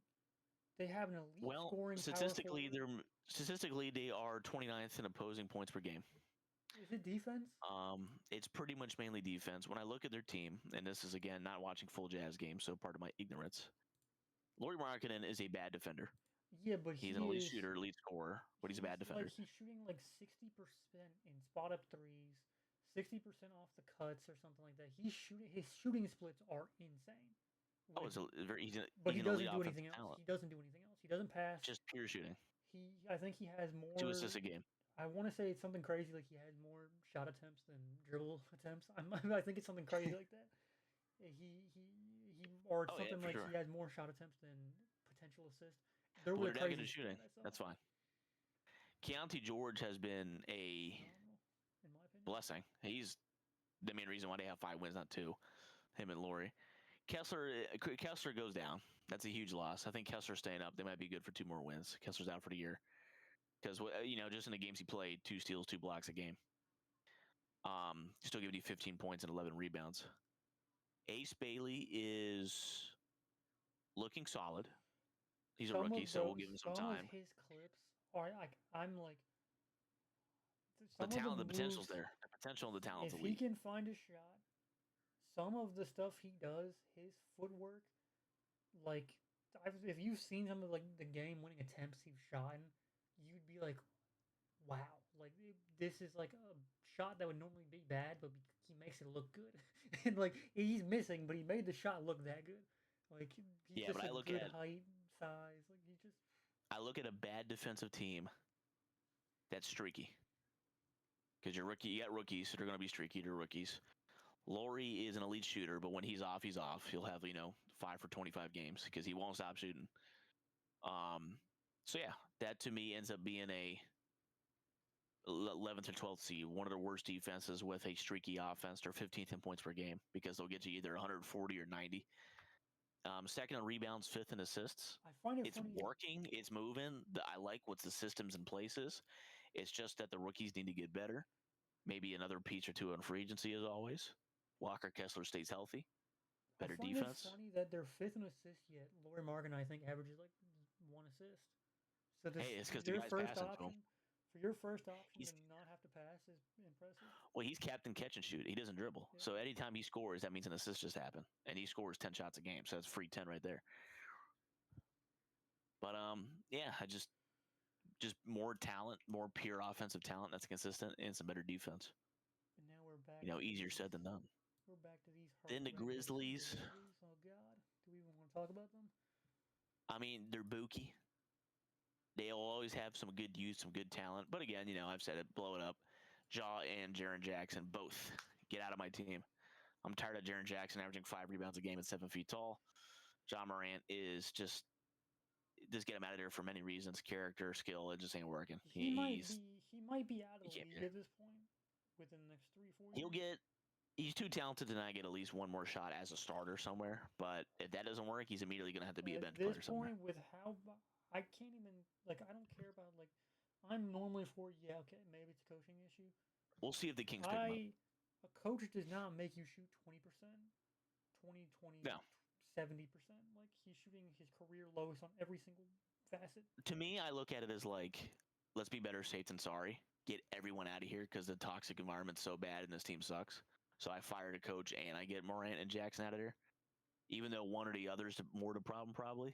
They have an elite scoring. Statistically, they are 29th in opposing points per game. Is it defense? It's pretty much mainly defense. When I look at their team, and this is again not watching full Jazz games, so part of my ignorance. Lauri Markkanen is a bad defender. Yeah, but he's an elite shooter, elite scorer, but he's a bad defender. He's shooting 60% in spot up threes, 60% off the cuts or something like that. His shooting splits are insane. It's but he doesn't do anything else. Talent. He doesn't do anything else. He doesn't pass. Just pure shooting. I think he has more. 2 assists a game. I want to say it's something crazy like he has more shot attempts than dribble attempts. I think it's something crazy like that. Something like sure. He has more shot attempts than potential assists. They're really crazy at shooting. That's fine. Keontae George has been a blessing. He's the main reason why they have 5 wins, not 2. Him and Lauri. Kessler goes down. That's a huge loss. I think Kessler's staying up. They might be good for 2 more wins. Kessler's out for the year. Because, just in the games he played, 2 steals, 2 blocks a game. Still giving you 15 points and 11 rebounds. Ace Bailey is looking solid. He's a rookie, so we'll give him some time. Of his clips are the potential's there. The potential and the talent's elite. If he can find a shot, some of the stuff he does, his footwork, if you've seen some of the game-winning attempts he's shot, you'd be like, wow, this is a shot that would normally be bad, but he makes it look good. And he's missing, but he made the shot look that good. He's just a good height, size. I look at a bad defensive team that's streaky. Because you got rookies, so they're going to be streaky. They're rookies. Lauri is an elite shooter, but when he's off, he's off. He'll have 5 for 25 games because he won't stop shooting. So yeah, that to me ends up being a 11th or 12th seed, one of the worst defenses with a streaky offense. They're 15th in points per game because they'll get you either 140 or 90. Second in rebounds, fifth in assists. I find it It's funny. working. It's moving. I like what's the systems in places. It's just that the rookies need to get better. Maybe another piece or two on free agency, as always. Walker Kessler stays healthy. I Better find defense. it funny that they're fifth in assists, yet Laurie Markin, I think, averages like 1 assist. So this, Hey, it's because for the your guy's first passing to option, him. for your first option He's to not have to pass is impressive. well, he's captain catch and shoot. He doesn't dribble. Yeah. So anytime he scores, that means an assist just happened, and he scores 10 shots a game. So that's free 10 right there. But yeah, I just more talent, more pure offensive talent that's consistent, and some better defense. And now we're back. Easier said than done. We're back to these. Then the Grizzlies. Oh God, do we even want to talk about them? I mean, they're booky. They'll always have some good youth, some good talent. But again, I've said it, blow it up. Ja and Jaren Jackson, both get out of my team. I'm tired of Jaren Jackson averaging 5 rebounds a game at 7 feet tall. Ja Morant is just get him out of there for many reasons, character, skill. It just ain't working. He might be out of the league at this point within the next 3-4 years. He's too talented to not get at least one more shot as a starter somewhere. But if that doesn't work, he's immediately going to have to be a bench player somewhere. At this point, with how I can't even I don't care about I'm normally for okay, maybe it's a coaching issue. We'll see if the Kings pick him up. A coach does not make you shoot 20%, 20, 70%. Like he's shooting his career lowest on every single facet. To me, I look at it as let's be better safe than sorry. Get everyone out of here because the toxic environment's so bad and this team sucks. So I fired a coach and I get Morant and Jackson out of there. Even though one or the other's more the problem, probably.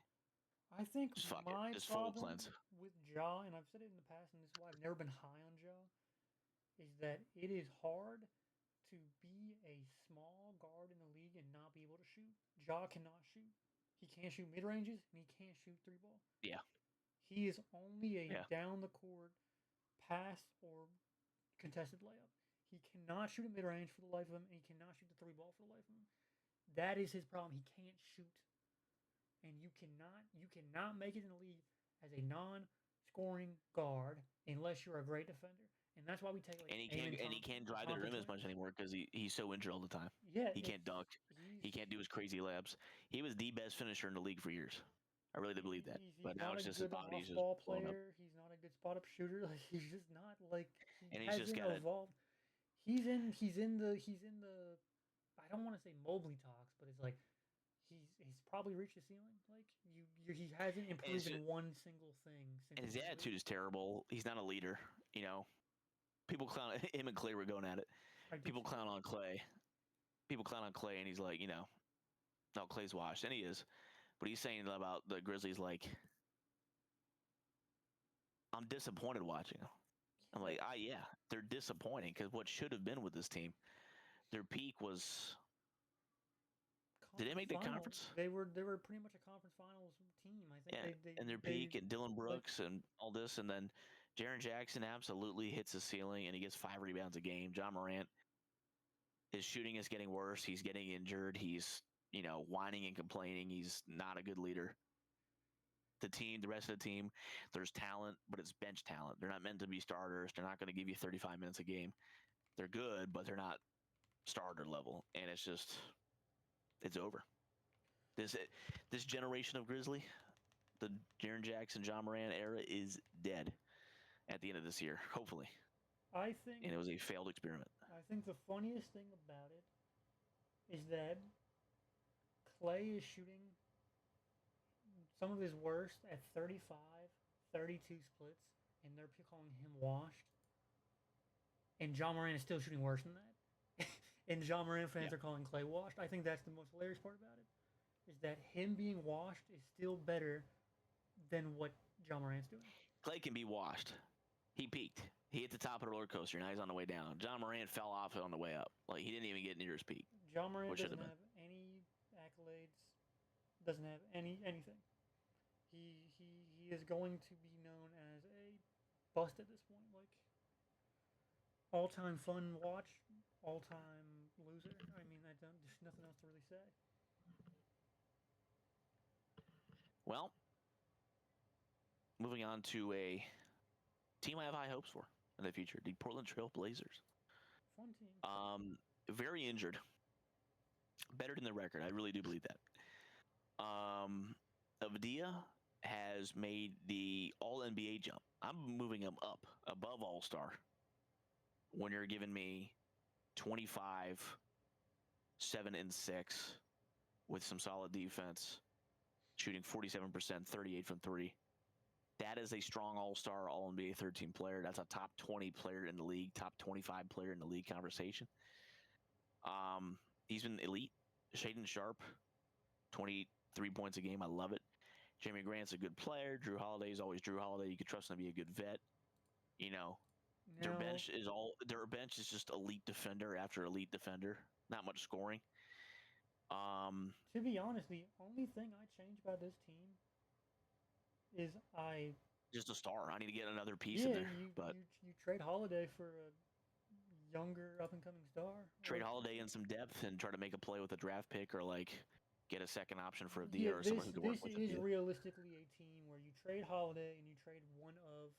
I think just my full problem cleanse with Ja, and I've said it in the past, and this is why I've never been high on Ja, is that it is hard to be a small guard in the league and not be able to shoot. Ja cannot shoot. He can't shoot mid-ranges, and he can't shoot 3-ball. Yeah. He is only a down-the-court pass or contested layup. He cannot shoot a mid-range for the life of him, and he cannot shoot the 3-ball for the life of him. That is his problem. He can't shoot. And you cannot make it in the league as a non-scoring guard unless you're a great defender. And that's why we take and he can't drive to the rim as much anymore because he's so injured all the time. Yeah, he can't dunk. He can't do his crazy labs. He was the best finisher in the league for years. I really do believe that. But now it's just his body. He's just player. He's not a good spot up shooter. He's just not and he's just got evolved. He's in the. I don't want to say Mobley talks, but it's he's probably reached the ceiling. He hasn't improved in one single thing. And his attitude is terrible. He's not a leader. People clown him and Clay were going at it. People clown on Clay. And he's like, no, Clay's washed, and he is. But he's saying about the Grizzlies I'm disappointed watching them. I'm like, yeah, they're disappointing because what should have been with this team, their peak was. Did they make the conference? They were pretty much a conference finals team, I think. Yeah, and their peak and Dylan Brooks and all this, and then Jaren Jackson absolutely hits the ceiling and he gets 5 rebounds a game. Ja Morant, his shooting is getting worse. He's getting injured. He's whining and complaining. He's not a good leader. The rest of the team, there's talent, but it's bench talent. They're not meant to be starters. They're not going to give you 35 minutes a game. They're good, but they're not starter level, and it's over. This generation of Grizzly, the Jaren Jackson, Ja Morant era is dead at the end of this year, hopefully. I think, and it was a failed experiment. I think the funniest thing about it is that Clay is shooting some of his worst at 35, 32 splits, and they're calling him washed. And Ja Morant is still shooting worse than that. And Ja Morant fans are calling Clay washed. I think that's the most hilarious part about it, is that him being washed is still better than what Ja Morant's doing. Clay can be washed. He peaked. He hit the top of the roller coaster. Now he's on the way down. Ja Morant fell off on the way up. He didn't even get near his peak. Ja Morant doesn't have any accolades. Doesn't have anything. He is going to be known as a bust at this point. All-time fun watch, all-time loser. I mean, there's nothing else to really say. Well, moving on to a team I have high hopes for in the future, the Portland Trail Blazers. Fun team. Very injured. Better than the record. I really do believe that. Avdia has made the All NBA jump. I'm moving him up above All Star. When you're giving me 25, 7 and 6 with some solid defense, shooting 47%, 38 from three. That is a strong All-Star, All-NBA third-team player. That's a top 20 player in the league, top 25 player in the league conversation. He's been elite. Shaden Sharp, 23 points a game. I love it. Jeremy Grant's a good player. Drew Holiday is always Drew Holiday. You can trust him to be a good vet. You know, their bench is just elite defender after elite defender. Not much scoring. To be honest, the only thing I change about this team is just a star. I need to get another piece in there. But you trade Holiday for a younger up and coming star. Trade Holiday in some depth and try to make a play with a draft pick, or like get a second option for Avdia or someone who can work with This is realistically a team where you trade Holiday and you trade one of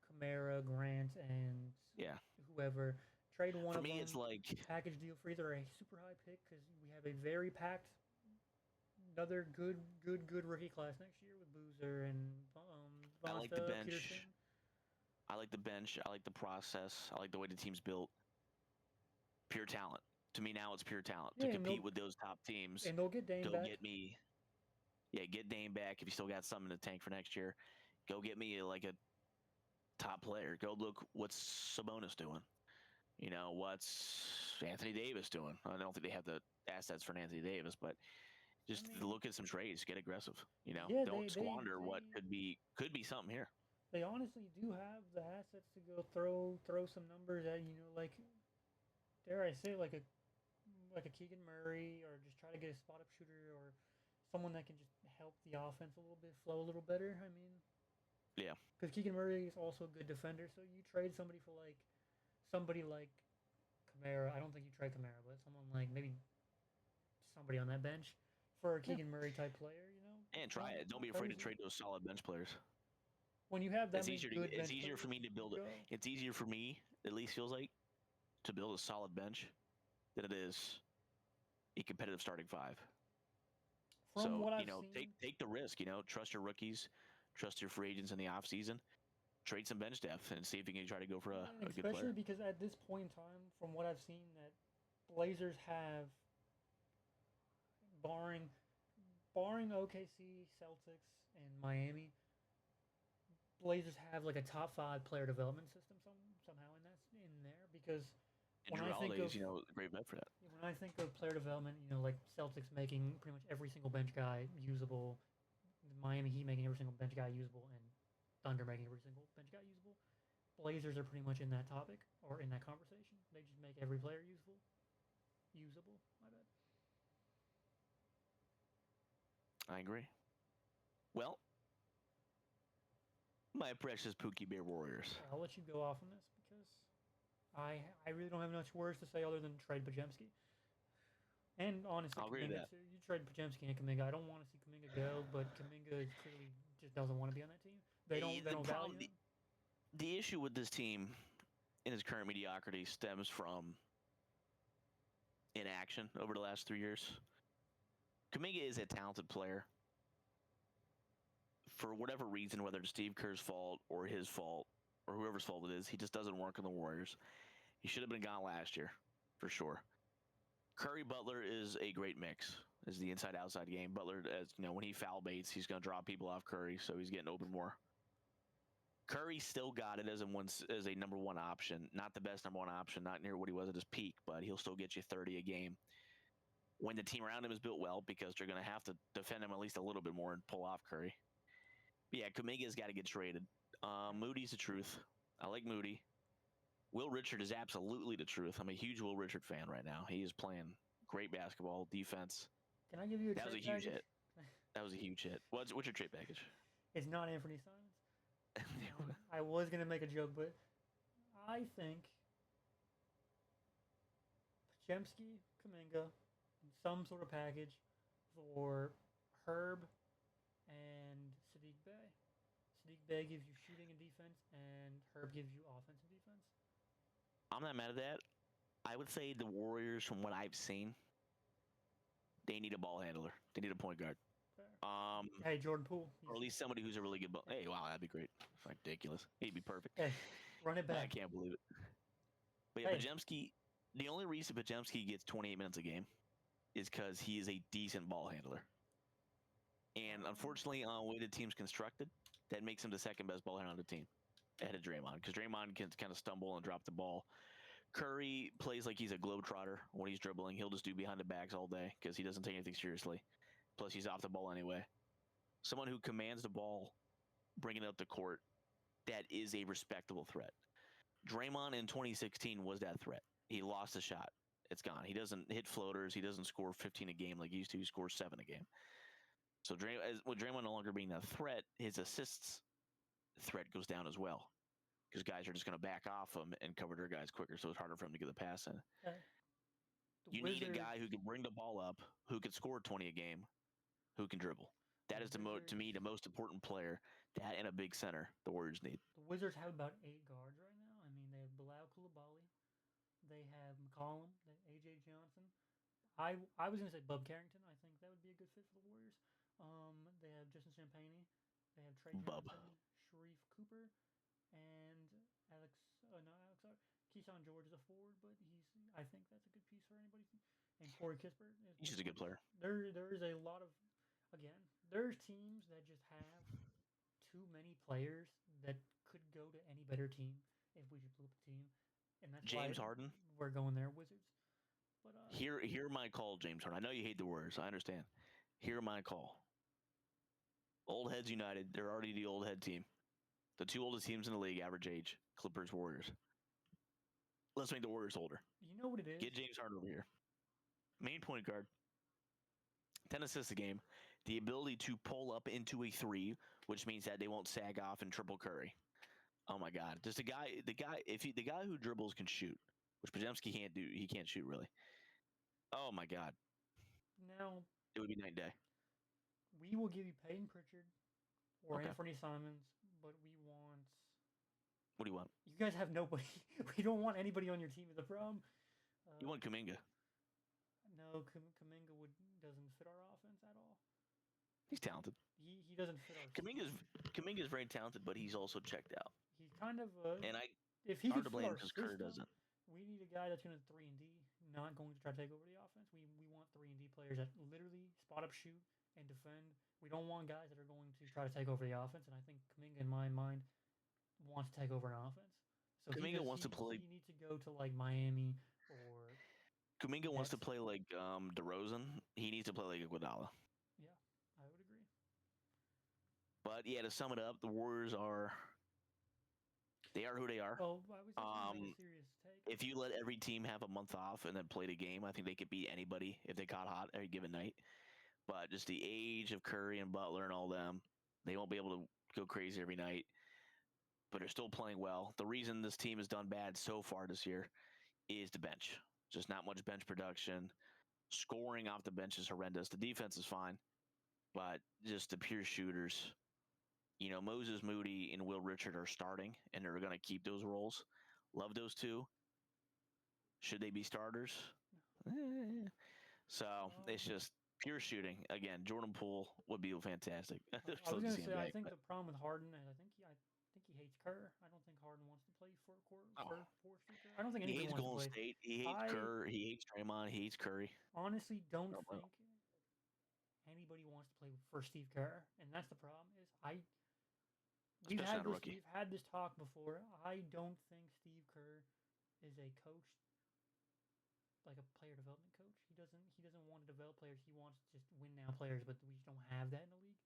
Kamara, Grant, and whoever. Trade one for of me, them. It's like package deal for either a super high pick because we have a very packed, another good rookie class next year with Boozer and I like the bench. Peterson. I like the bench. I like the process. I like the way the team's built. Pure talent. To me now, it's pure talent to compete with those top teams. And they'll get Dame back. Get Dame back if you still got something in the tank for next year. Go get me like a top player. Go look what's Sabonis doing. You know, what's Anthony Davis doing? I don't think they have the assets for Anthony Davis, but just look at some trades, get aggressive. You know, don't squander what could be something here. They honestly do have the assets to go throw some numbers at, like, dare I say, like a Keegan Murray, or just try to get a spot up shooter or someone that can just help the offense a little bit, flow a little better. I mean, yeah, because Keegan Murray is also a good defender, so you trade somebody for somebody like Kamara. I don't think you trade Kamara, but someone like maybe somebody on that bench for a Keegan Murray type player, And try it. Don't be afraid to trade those solid bench players. When you have that, it's easier for me to build. It's easier for me, at least feels like, to build a solid bench than it is a competitive starting five. From what I've seen, take the risk. Trust your rookies, trust your free agents in the off season. Trade some bench depth and see if you can try to go for a good player. Especially because at this point in time, from what I've seen, that Blazers have, barring OKC, Celtics, and Miami, Blazers have like a top 5 player development system somehow in there because when I think of a great bet for that. When I think of player development, like Celtics making pretty much every single bench guy usable, Miami Heat making every single bench guy usable, and Thunder making every single bench guy usable. Blazers are pretty much in that topic or in that conversation. They just make every player usable. My bad. I agree. Well, my precious Pookie Bear Warriors. I'll let you go off on this because I really don't have much words to say other than trade Pajemski. And honestly, I'll agree with that. You trade Pajemski and Kuminga. I don't want to see Kuminga go, but Kuminga clearly just doesn't want to be on that team. They don't value him. The issue with this team in its current mediocrity stems from inaction over the last 3 years. Kuminga is a talented player. For whatever reason, whether it's Steve Kerr's fault or his fault or whoever's fault it is, he just doesn't work on the Warriors. He should have been gone last year, for sure. Curry Butler is a great mix. Is the inside-outside game. Butler, as when he foul baits, he's going to draw people off Curry, so he's getting open more. Curry still got it as a number one option. Not the best number one option, not near what he was at his peak, but he'll still get you 30 a game. When the team around him is built well, because they're going to have to defend him at least a little bit more and pull off Curry. But yeah, Kuminga's got to get traded. Moody's the truth. I like Moody. Will Richard is absolutely the truth. I'm a huge Will Richard fan right now. He is playing great basketball, defense. Can I give you a That was a trade huge package? hit. That was a huge hit. What's your trade package? It's not Anthony Simons. I was going to make a joke, but I think Pajemski, Kuminga, and some sort of package for Herb and Sadiq Bey. Sadiq Bey gives you shooting and defense, and Herb gives you offense and defense. I'm not mad at that. I would say the Warriors, from what I've seen, they need a ball handler. They need a point guard. Fair. Hey, Jordan Poole. Or at least somebody who's a really good. Hey, wow, that'd be great. Ridiculous. He'd be perfect. Hey, run it I back. can't believe it. But yeah, Hey, Pajemski. The only reason Pajemski gets 28 minutes a game is because he is a decent ball handler. And unfortunately, on the way the team's constructed, that makes him the second best ball handler on the team, ahead of Draymond, because Draymond can kind of stumble and drop the ball. Curry plays like he's a globetrotter when he's dribbling. He'll just do behind the backs all day because he doesn't take anything seriously. Plus, he's off the ball anyway. Someone who commands the ball, bringing it up the court, that is a respectable threat. Draymond in 2016 was that threat. He lost the shot. It's gone. He doesn't hit floaters. He doesn't score 15 a game like he used to. He scores 7 a game. So with Draymond no longer being that threat, his assists threat goes down as well because guys are just going to back off him and cover their guys quicker, so it's harder for him to get the pass in. You need a guy who can bring the ball up, who can score 20 a game, who can dribble. That is, to me, the most important player. That and a big center the Warriors need. The Wizards have about 8 guards right now. I mean, they have Bilal Coulibaly. They have McCollum. They have A.J. Johnson. I was going to say Bub Carrington. I think that would be a good fit for the Warriors. They have Justin Champagne. They have Trey Johnson, Sharif Cooper, and Keyshawn George is a forward, but I think that's a good piece for anybody. And Corey Kispert. He's just a good player. There is a lot of, again, there's teams that just have too many players that could go to any better team if we should flip a team. And that's James Harden. We're going there, Wizards. But hear my call, James Harden. I know you hate the Warriors. I understand. Hear my call. Old Heads United. They're already the old head team. The 2 oldest teams in the league, average age. Clippers, Warriors. Let's make the Warriors older. You know what it is? Get James Harden over here. Main point guard. 10 assists a game. The ability to pull up into a 3, which means that they won't sag off and triple Curry. Oh my God! Just the guy who dribbles can shoot, which Pajemski can't do. He can't shoot really. Oh my God! Now it would be night and day. We will give you Peyton Pritchard or Anthony Simons, but we want. What do you want? You guys have nobody. We don't want anybody on your team. The problem. You want Kuminga? No, Kuminga doesn't fit our offense at all. He's talented. He doesn't fit our. Kuminga's very talented, but he's also checked out. He's kind of if he hard to blame because Kerr doesn't. We need a guy that's going to 3-and-D, not going to try to take over the offense. We want 3-and-D players that literally spot up, shoot, and defend. We don't want guys that are going to try to take over the offense. And I think Kuminga, in my mind, wants to take over an offense. So Kuminga wants to play. He needs to go to like Miami or. Kuminga wants to play like DeRozan. He needs to play like Iguodala. Yeah, I would agree. But yeah, to sum it up, the Warriors are. They are who they are. Oh, I was a serious take. If you let every team have a month off and then play the game, I think they could beat anybody if they caught hot every given night. But just the age of Curry and Butler and all them, they won't be able to go crazy every night. But they're still playing well. The reason this team has done bad so far this year is the bench. Just not much bench production. Scoring off the bench is horrendous. The defense is fine, but just the pure shooters. You know, Moses Moody and Will Richard are starting, and they're going to keep those roles. Love those 2. Should they be starters? So it's just pure shooting. Again, Jordan Poole would be fantastic. I was going to say, I think the problem with Harden is I think he hates Kerr. I don't think Harden wants to play for Steve Kerr. I don't think anybody wants to play. Golden State. He hates Kerr. He hates Draymond. He hates Curry. Honestly, don't think anybody wants to play for Steve Kerr, and that's the problem. We've had this talk before. I don't think Steve Kerr is a coach, like a player development coach. He doesn't want to develop players. He wants to just win now players, but we just don't have that in the league.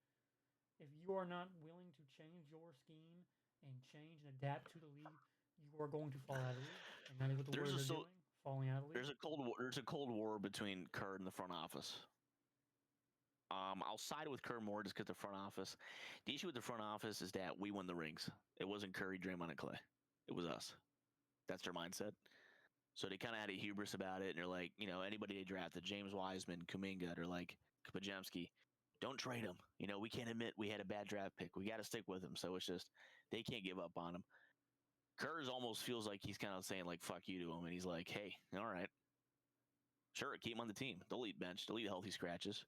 If you are not willing to change your scheme and change and adapt to the league, you are going to fall out of the league. And that is what the Warriors are doing, falling out of the league. There's a cold war between Kerr and the front office. I'll side with Kerr more just because the front office. The issue with the front office is that we won the rings. It wasn't Curry, Draymond, and Clay. It was us. That's their mindset. So they kind of had a hubris about it, and they're like, you know, anybody they drafted, James Wiseman, Kuminga, they're like, Pajemski, don't trade him. You know, we can't admit we had a bad draft pick. We got to stick with him. So it's just, they can't give up on him. Kerr almost feels like he's kind of saying, like, fuck you to him, and he's like, hey, all right. Sure, keep him on the team. They'll eat bench. They'll eat healthy scratches.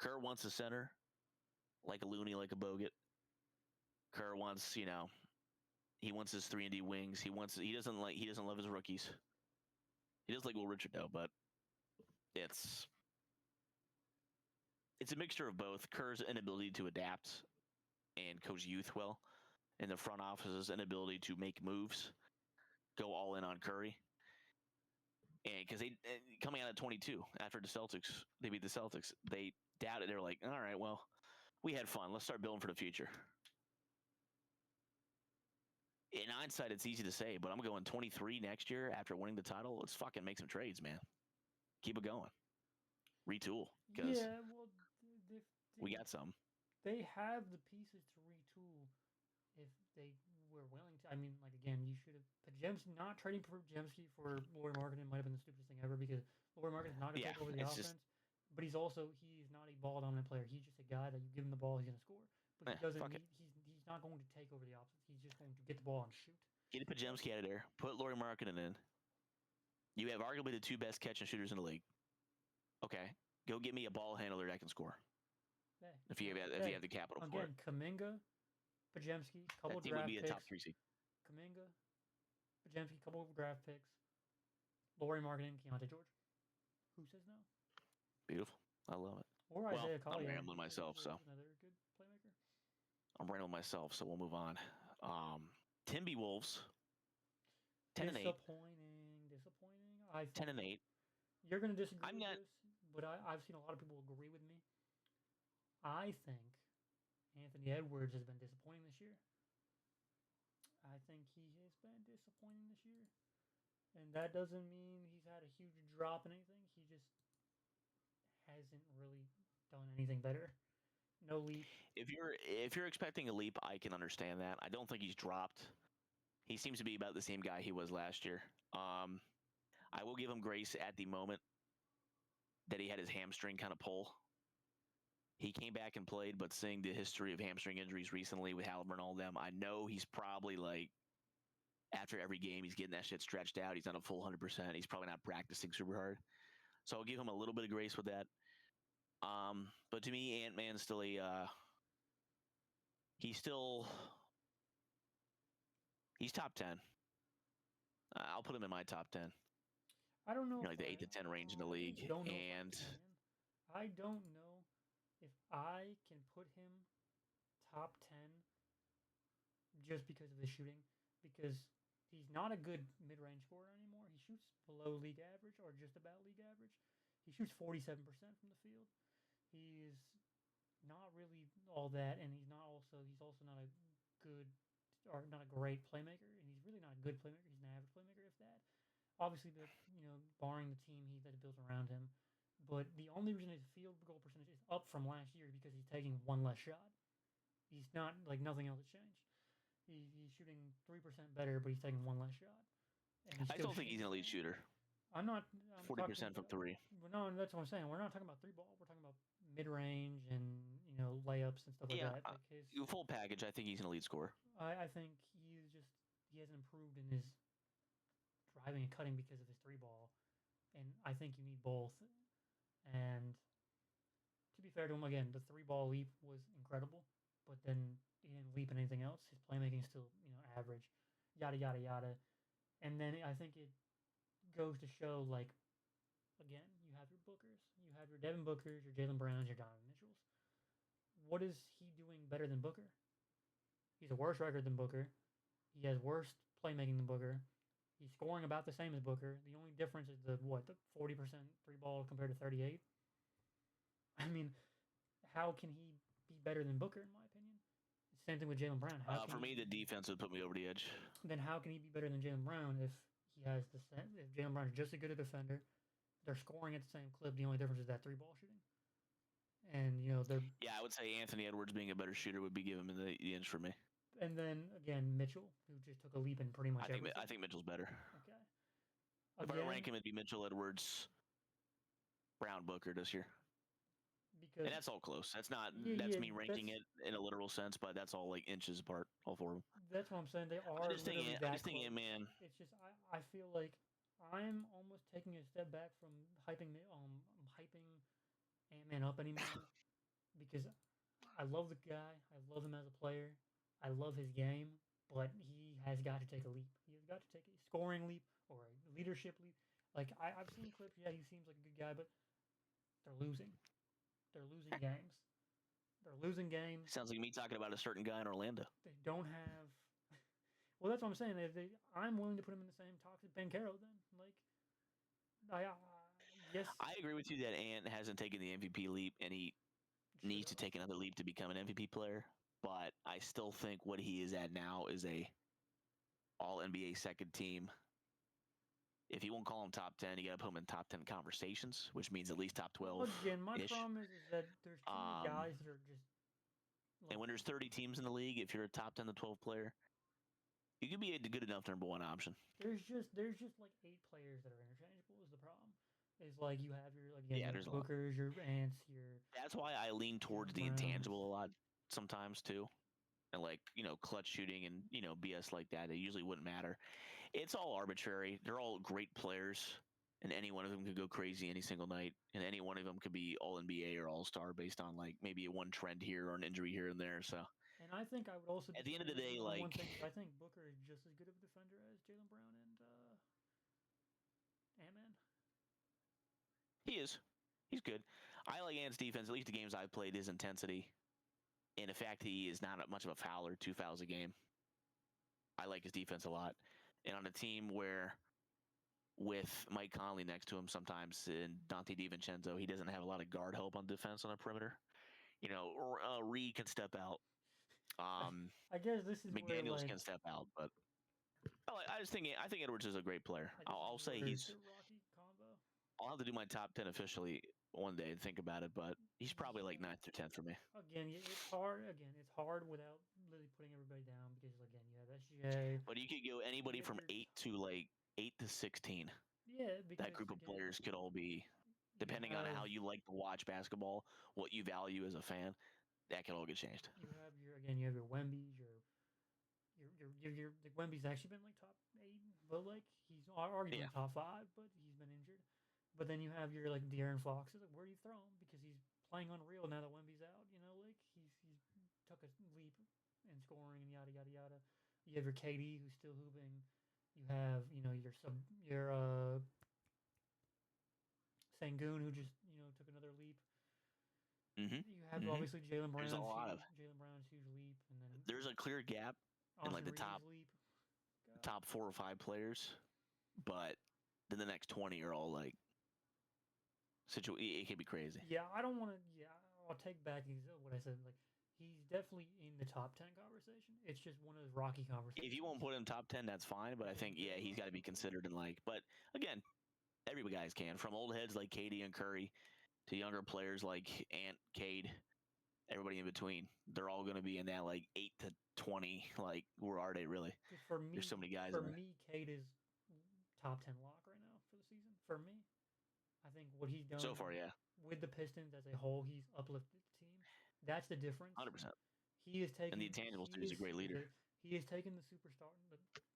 Kerr wants a center. like a Looney, like a Bogut. Kerr wants, he wants his 3-and-D wings. He doesn't love his rookies. He does like Will Richard though, but it's a mixture of both. Kerr's inability to adapt and coach youth well, and the front office's inability to make moves, go all in on Curry. And because they coming out of 22 after the Celtics, they beat the Celtics. They doubted. They were like, all right, well, we had fun. Let's start building for the future. In hindsight, it's easy to say, but I'm going 23 next year after winning the title. Let's fucking make some trades, man. Keep it going. Retool. Because we got some. They have the pieces to retool if they were willing to. I mean, like, again, you should have. Not trading for Pajemski for Lauri Markkanen might have been the stupidest thing ever because Lauri Markkanen's not going to take over the offense. But he's not a ball dominant player. He's just a guy that you give him the ball, he's going to score. But he's not going to take over the offense. He's just going to get the ball and shoot. Get Pajemski out of there. Put Lauri Markkanen in. You have arguably the two best catch and shooters in the league. Okay, go get me a ball handler that can score. Hey, if you have the capital for it. Again, Kuminga, Pajemski, couple of would draft be picks. A top 3 seed. Kuminga, Pajemski, couple of draft picks. Lauri Markkanen, Keontae George. Who says no? Beautiful. I love it. Or Isaiah Collier. I'm rambling myself, so. Another good playmaker. I'm rambling myself, so we'll move on. Timby Wolves. 10-8. Disappointing. I think 10-8. You're going to disagree with this, but I've seen a lot of people agree with me. I think Anthony Edwards has been disappointing this year. I think he has been disappointing this year. And that doesn't mean he's had a huge drop in anything. He just hasn't really done anything better. No leap. If you're expecting a leap, I can understand that. I don't think he's dropped. He seems to be about the same guy he was last year. I will give him grace at the moment that he had his hamstring kind of pull. He came back and played, but seeing the history of hamstring injuries recently with Halliburton and all them, I know he's probably like, after every game, he's getting that shit stretched out. He's not a full 100%. He's probably not practicing super hard. So I'll give him a little bit of grace with that. But to me, Ant-Man's still he's top 10. I'll put him in my top 10. I don't know. Like the 8 to 10 range in the league. And I don't know if I can put him top 10 just because of the shooting. Because he's not a good mid-range scorer anymore. He shoots below league average or just about league average. He shoots 47% from the field. He's not really all that, and he's also not a good or not a great playmaker, and he's really not a good playmaker. He's an average playmaker, if that. Obviously, barring the team that he builds around him. But the only reason his field goal percentage is up from last year is because he's taking one less shot. He's not, like, nothing else has changed. He's shooting 3% better, but he's taking one less shot. I still think he's an elite shooter. I'm 40% from 3. No, that's what I'm saying. We're not talking about 3-ball. We're talking about mid-range and, layups and stuff like that. Like full package, I think he's an elite scorer. I think he hasn't improved in his driving and cutting because of his 3-ball. And I think you need both. And to be fair to him, again, the 3-ball leap was incredible, but then he didn't leap in anything else. His playmaking is still, average. Yada, yada, yada. And then I think it goes to show, like, again, you have your Bookers. You have your Devin Bookers, your Jaylen Browns, your Donovan Mitchells. What is he doing better than Booker? He's a worse record than Booker. He has worse playmaking than Booker. He's scoring about the same as Booker. The only difference is the 40% 3-ball compared to 38? I mean, how can he be better than Booker, in my opinion? Same thing with Jaylen Brown. For me, the defense would put me over the edge. Then how can he be better than Jaylen Brown if Jaylen Brown is just as good a defender? They're scoring at the same clip. The only difference is that 3-ball shooting. And, they're... Yeah, I would say Anthony Edwards being a better shooter would be giving him the inch for me. And then, again, Mitchell, who just took a leap in pretty much everything. I think Mitchell's better. Okay. If I rank him, it'd be Mitchell, Edwards, Brown, Booker this year. And that's all close. That's not. That's me ranking it in a literal sense, but that's all like inches apart, all 4 of them. That's what I'm saying. They are. I just think Ant-Man. It's just I feel like I'm almost taking a step back from hyping Ant-Man up anymore because I I love the guy. I love him as a player. I love his game, but he has got to take a leap. He has got to take a scoring leap or a leadership leap. Like I've seen clips. Yeah, he seems like a good guy, but they're losing. They're losing games. They're losing games. Sounds like me talking about a certain guy in Orlando. They don't have. Well, that's what I'm saying. I'm willing to put him in the same talks as Ben Caro. Then, like, yes, I agree with you that Ant hasn't taken the MVP leap, and he needs to take another leap to become an MVP player. But I still think what he is at now is a All NBA second team. If you won't call him top 10, you got to put him in top 10 conversations, which means at least top 12. Again, my problem is that there's too many guys that are just. Like, and when there's 30 teams in the league, if you're a top 10 to 12 player, you can be a good enough number one option. There's just like 8 players that are interchangeable. Is the problem? Is like you have your your Bookers, your Ants, your. That's why I lean towards the intangible a lot sometimes too, and like clutch shooting and BS like that. It usually wouldn't matter. It's all arbitrary. They're all great players, and any one of them could go crazy any single night, and any one of them could be All NBA or All Star based on like maybe one trend here or an injury here and there. So. And I think I would also. At the end of the day, like one thing, I think Booker is just as good of a defender as Jaylen Brown and Ant-Man. He is. He's good. I like Ant's defense. At least the games I've played, his intensity, and the fact he is not much of a fouler, 2 fouls a game. I like his defense a lot. And on a team where, with Mike Conley next to him sometimes and Dante DiVincenzo, he doesn't have a lot of guard help on defense on the perimeter. Reed can step out. I guess this is McDaniels where, can step out, but I think Edwards is a great player. I'll say he's. I'll have to do my top 10 officially one day and think about it, but he's probably like 9th or 10th for me. Again, it's hard. It's hard without really putting everybody down because again, you have SGA. But you could go anybody from 8 to 16. Yeah, because that group of players could all be, depending on how you like to watch basketball, what you value as a fan. That could all get changed. You have your Wemby's, your Wemby's actually been like top 8, but like he's arguably top 5, but he's been injured. But then you have your like De'Aaron Fox. Like, where do you throw him? Because he's playing unreal now that Wemby's out. Like he's took a leap in scoring and yada yada yada. You have your KD who's still hooping. You have your Sengun who just took another leap. Mm-hmm. You have obviously Jaylen Brown. There's a lot of Jaylen Brown's huge leap, and then there's a clear gap in like the top 4 or 5 players, but then the next 20 are all like it can be crazy. Yeah, I don't want to. Yeah, I'll take back what I said. Like he's definitely in the top 10 conversation. It's just one of those rocky conversations. If you won't put him top 10, that's fine. But I think he's got to be considered in like. But again, every guys can, from old heads like KD and Curry to younger players like Ant, Cade, everybody in between. They're all going to be in that like 8 to 20. Like, where are they really? For me, there's so many guys. For me, Cade is top 10 lock right now for the season. For me, I think what he's done so far, with the Pistons as a whole, he's uplifted the team. That's the difference. 100%. He is taking, and the intangibles too. He's a great leader. He has taken the superstar,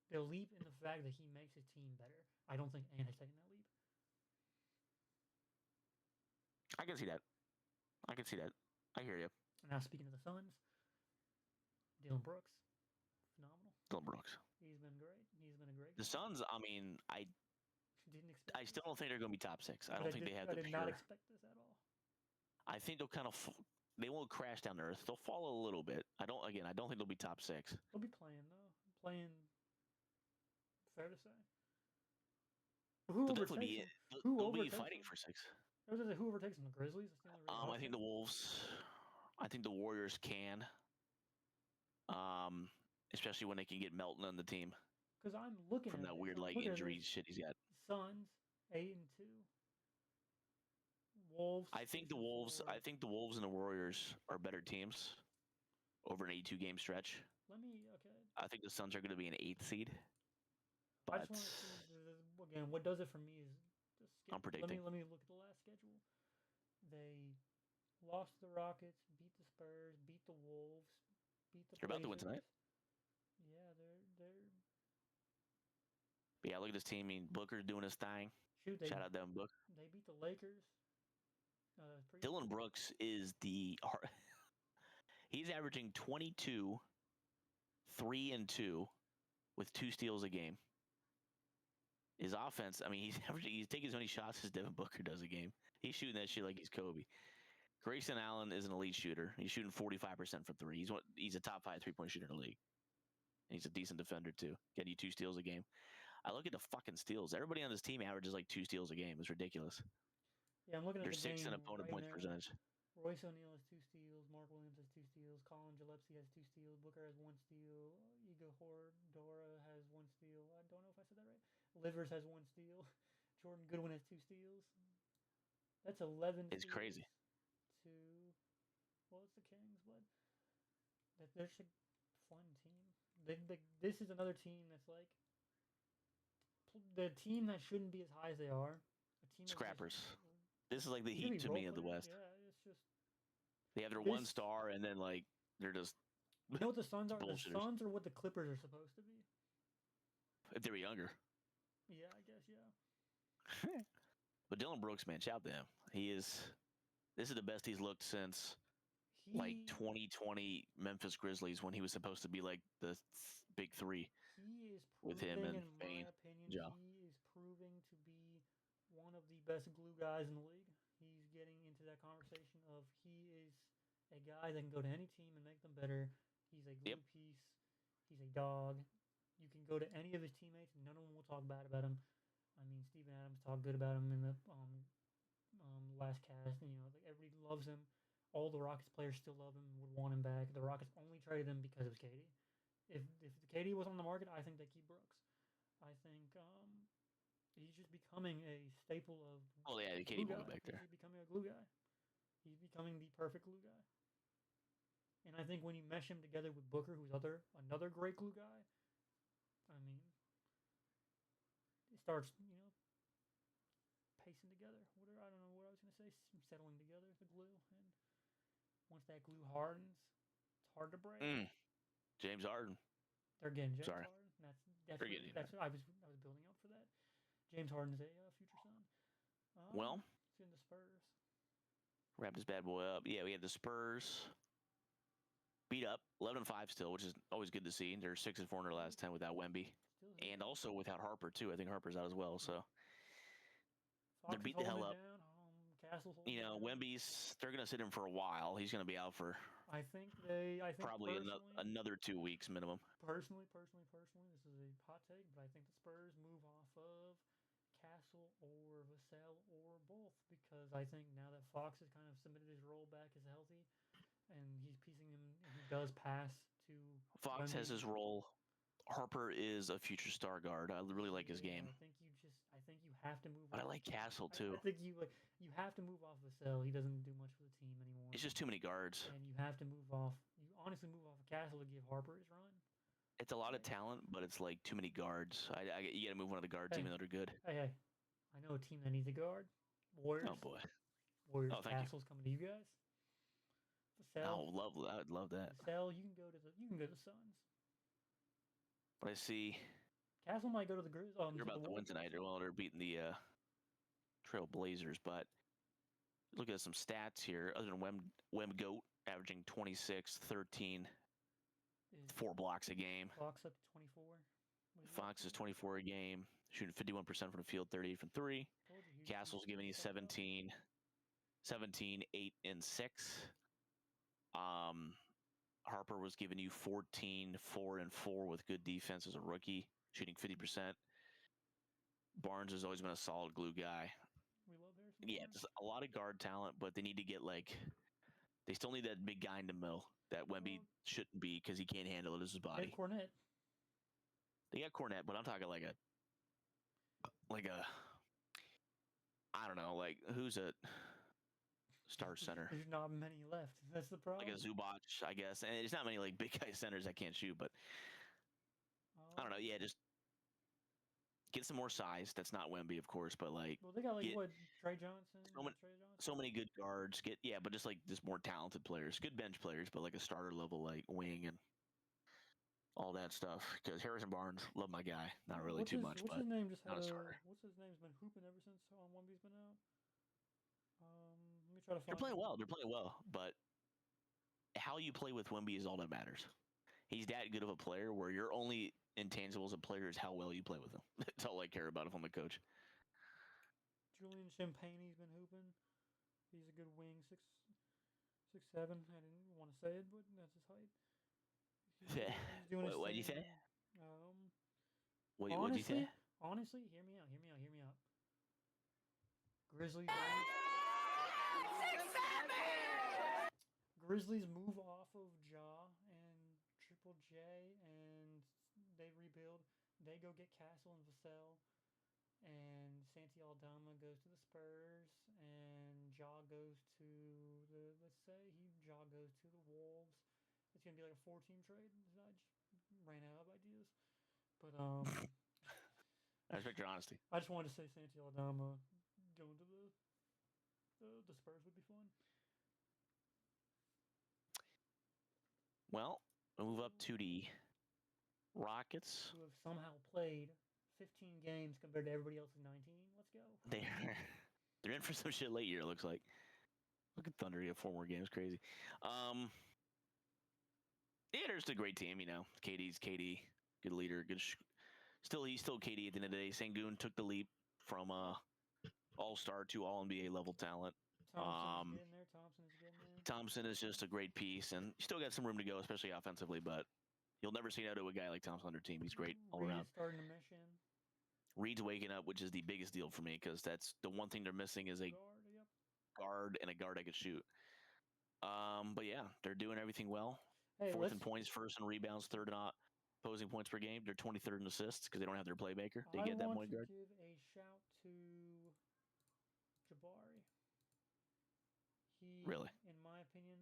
the leap in the fact that he makes his team better. I don't think Ant has taken that leap. I can see that. I hear you. Now speaking of the Suns, Dillon Brooks, phenomenal. Dillon Brooks. He's been great. The Suns, I mean, I still don't think they're going to be top 6. I don't think they have the pure. I did not expect this at all. I think they'll kind of they won't crash down to earth. They'll fall a little bit. I don't think they'll be top 6. They'll be playing though. Fair to say. They'll definitely be fighting for 6. I was going to say, who overtakes them? The Grizzlies? I think the Wolves. I think the Warriors can. Especially when they can get Melton on the team. Because I'm looking from that weird injury shit he's got. Suns 8-2. Wolves. I think the Wolves and the Warriors are better teams over an 82 game stretch. I think the Suns are going to be an 8th seed. But I just want to see again. What does it for me is the schedule. I'm predicting. Let me look at the last schedule. They lost to the Rockets, beat the Spurs, beat the Wolves, beat the. You're about to win tonight. Yeah, they're. But yeah, look at this team. I mean, Booker's doing his thing. Shout out Devin Booker. They beat the Lakers. Dillon Brooks is He's averaging 22, 3 and 2, with 2 steals a game. His offense, I mean, he's taking as many shots as Devin Booker does a game. He's shooting that shit like he's Kobe. Grayson Allen is an elite shooter. He's shooting 45% from 3. He's a top 5 3-point shooter in the league. And he's a decent defender too. Getting you 2 steals a game. I look at the fucking steals. Everybody on this team averages like 2 steals a game. It's ridiculous. Yeah, I'm looking at They're the 6th game in opponent right points now. percentage. Royce O'Neal has 2 steals. Mark Williams has 2 steals. Colin Gillespie has 2 steals. Booker has 1 steal. Igor Dora has 1 steal. I don't know if I said that right. Livers has 1 steal. Jordan Goodwin has 2 steals. That's 11 It's steals crazy. to, well, it's the Kings, but they're just a fun team. This is another team that's like the team that shouldn't be as high as they are. A team Scrappers. Just, This is like the Heat to me in the West. Yeah, it's just they have their 1 star, and then like they're just. You know what the Suns are? The bullshitters. Suns are what the Clippers are supposed to be. If they were younger. Yeah, I guess, yeah. But Dylan Brooks, man, shout to him. This is the best he's looked since like 2020 Memphis Grizzlies when he was supposed to be like the big 3. He is proving, with him and in Bane. my opinion, Ja. he is proving to be one of the best glue guys in the league. He's getting into that conversation of he is a guy that can go to any team and make them better. He's a glue piece. He's a dog. You can go to any of his teammates and none of them will talk bad about him. I mean, Steven Adams talked good about him in the last cast. You know, like everybody loves him. All the Rockets players still love him and would want him back. The Rockets only traded him because it was KD. If KD was on the market, I think they keep Brooks. I think he's just becoming a staple of. Oh yeah, the KD won't go back there. He's becoming a glue guy. He's becoming the perfect glue guy. And I think when you mesh him together with Booker, who's another great glue guy, I mean, it starts pacing together. I don't know what I was gonna say. Settling together the glue, and once that glue hardens, it's hard to break. James Harden. They're getting James Sorry. Harden. That's I was building up for that. James Harden's a future son. Well, it's in the Spurs. Wrap this bad boy up. Yeah, we had the Spurs beat up 11-5 still, which is always good to see. They're 6-4 in their last 10 without Wemby, and also without Harper too. I think Harper's out as well. So Fox they're beat the hell up. Wemby's they're gonna sit him for a while. He's gonna be out for. I think probably another 2 weeks minimum. Personally, this is a hot take, but I think the Spurs move off of Castle or Vassell or both because I think now that Fox has kind of submitted his role back as healthy, and he's piecing him. He does pass to. Fox has his role. Harper is a future star guard. I really like his game. I think you have to move. But I like Castle too. I think you have to move off Vassell. He doesn't do much for the team anymore. It's just too many guards. And you have to move off. You honestly move off of Castle to give Harper his run. It's a lot of talent, but it's like too many guards. You got to move one of the guards, even though they're good. Hey, I know a team that needs a guard. Warriors. Oh boy. Warriors. Castle's coming to you guys. Vassell. Oh, I'd love that. Vassell, you can go to the Suns. But I see. Castle might go to the Grizzlies. They're about to win tonight. They're beating the Trail Blazers. But look at some stats here. Other than Wem Goat averaging 26, 13, 4 blocks a game. Fox up to 24. Fox is 24 a game, shooting 51% from the field, 38 from 3. Castle's giving you 17, 8 and 6. Harper was giving you 14, 4 and 4 with good defense as a rookie, shooting 50%. Barnes has always been a solid glue guy. We love Harrison. Yeah, just a lot of guard talent, but they need to get they still need that big guy in the middle that Wemby shouldn't be because he can't handle it as his body. Cornette. They got Cornette, but I'm talking like a I don't know, who's a star center? There's not many left. That's the problem. Like a Zubac, I guess. And there's not many big guy centers that can't shoot, but I don't know. Yeah, just get some more size. That's not Wemby, of course, but well, they got Trey Johnson. So many good guards. But just more talented players, good bench players, but like a starter level wing and all that stuff. Because Harrison Barnes, love my guy, not really too much, but his name just not a starter. What's his name's been hooping ever since Wemby's been out. Let me try to find. They're playing well. But how you play with Wemby is all that matters. He's that good of a player where your only intangible as a player is how well you play with him. That's all I care about if I'm a coach. Julian Champagne's been hooping. He's a good wing, 6'7". I didn't want to say it, but that's his height. He's doing his What'd you thing. say? What'd you say? Honestly, hear me out. Grizzlies move off of Ja and Triple J, and they rebuild. They go get Castle and Vassell, and Santi Aldama goes to the Spurs, and Ja goes to the Ja goes to the Wolves. It's gonna be like a 4-team trade. I just ran out of ideas, but I respect your honesty. I just wanted to say Santi Aldama going to the Spurs would be fun. Well, we'll move up to the Rockets. Who have somehow played 15 games compared to everybody else's 19. Let's go. They're in for some shit late year, it looks like. Look at Thunder, you have 4 more games, crazy. Yeah, they're just a great team, you know. KD's KD, good leader, he's still KD at the end of the day. Sengun took the leap from all-star to all-NBA level talent. Thompson is getting there. Thompson is just a great piece, and you still got some room to go, especially offensively, but you'll never see no to a guy like Thompson on their team. He's great all around. Starting to mission. Reed's waking up, which is the biggest deal for me, because that's the one thing they're missing is a guard and a guard that could shoot. But yeah, they're doing everything well. Hey, 4th in points, 1st in rebounds, 3rd in opposing points per game. They're 23rd in assists because they don't have their playmaker. They get that point guard. I want to give a shout to Jabari. He, really, in my opinion,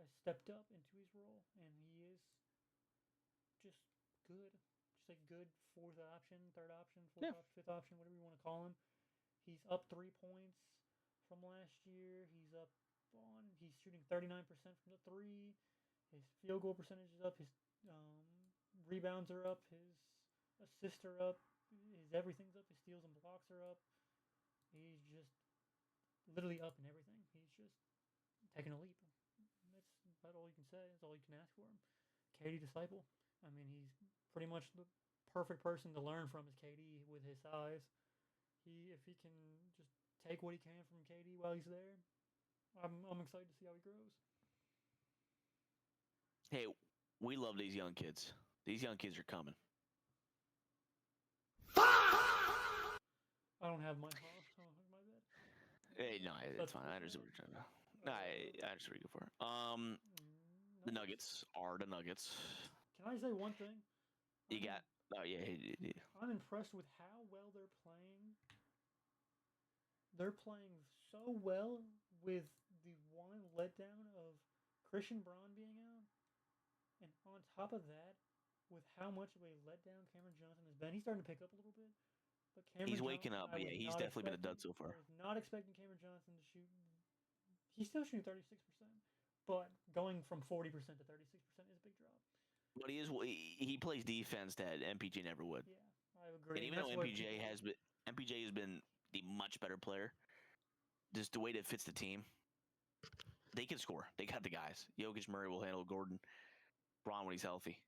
has stepped up into his role, and he is just good. Just a good 4th option, 3rd option, 4th option, 5th option, whatever you want to call him. He's up 3 points from last year. He's shooting 39% from the 3. His field goal percentage is up. His rebounds are up. His assists are up. His everything's up. His steals and blocks are up. He's just literally up in everything. He's just taking a leap. That's about all you can say. That's all you can ask for him. KD disciple. I mean, he's pretty much the perfect person to learn from is KD with his size. If he can just take what he can from KD while he's there, I'm excited to see how he grows. Hey, we love these young kids. These young kids are coming. I don't have my bad. Hey, no, it's fine. I understand what you're trying to. I understand what you're for. The Nuggets are the Nuggets. Can I say one thing? I'm impressed with how well they're playing. They're playing so well with the one letdown of Christian Braun being out. And on top of that, with how much of a letdown Cameron Johnson has been, he's starting to pick up a little bit. But he's waking up. Yeah, he's definitely been a dud so far. I was not expecting Cameron Johnson to shoot. He's still shooting 36%, but going from 40% to 36% is a big drop. But he plays defense that MPJ never would. Yeah, I agree. And even though MPJ has been the much better player, just the way that it fits the team, they can score. They got the guys. Jokic, Murray will handle Gordon, Braun when he's healthy.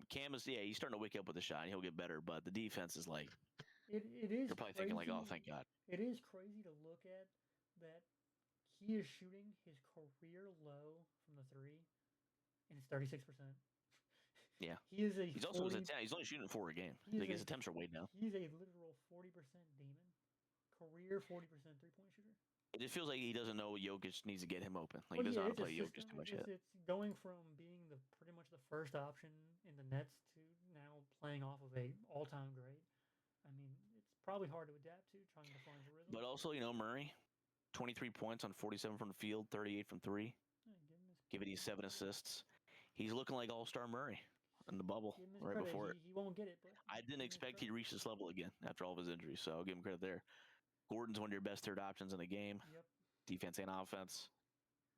Cam is he's starting to wake up with a shot. And he'll get better, but the defense is like. It is. You're probably thinking like, oh, thank God. It is crazy to look at that he is shooting his career low from the 3, and it's 36%. Yeah. He's also he's only shooting 4 a game. Like his attempts are way down. He's a literal 40% demon. Career 40% 3-point shooter. It just feels like he doesn't know Jokic needs to get him open. Like he doesn't know how to play Jokic too much yet. It's going from being pretty much the first option in the Nets to now playing off of a all-time great. I mean, it's probably hard to adapt to, trying to find the rhythm. But also, Murray, 23 points on 47 from the field, 38 from 3. Giving you 7 assists. He's looking like all-star Murray in the bubble right before it. He won't get it. But I didn't expect he'd reach this level again after all of his injuries, so I'll give him credit there. Gordon's one of your best 3rd options in the game, defense and offense.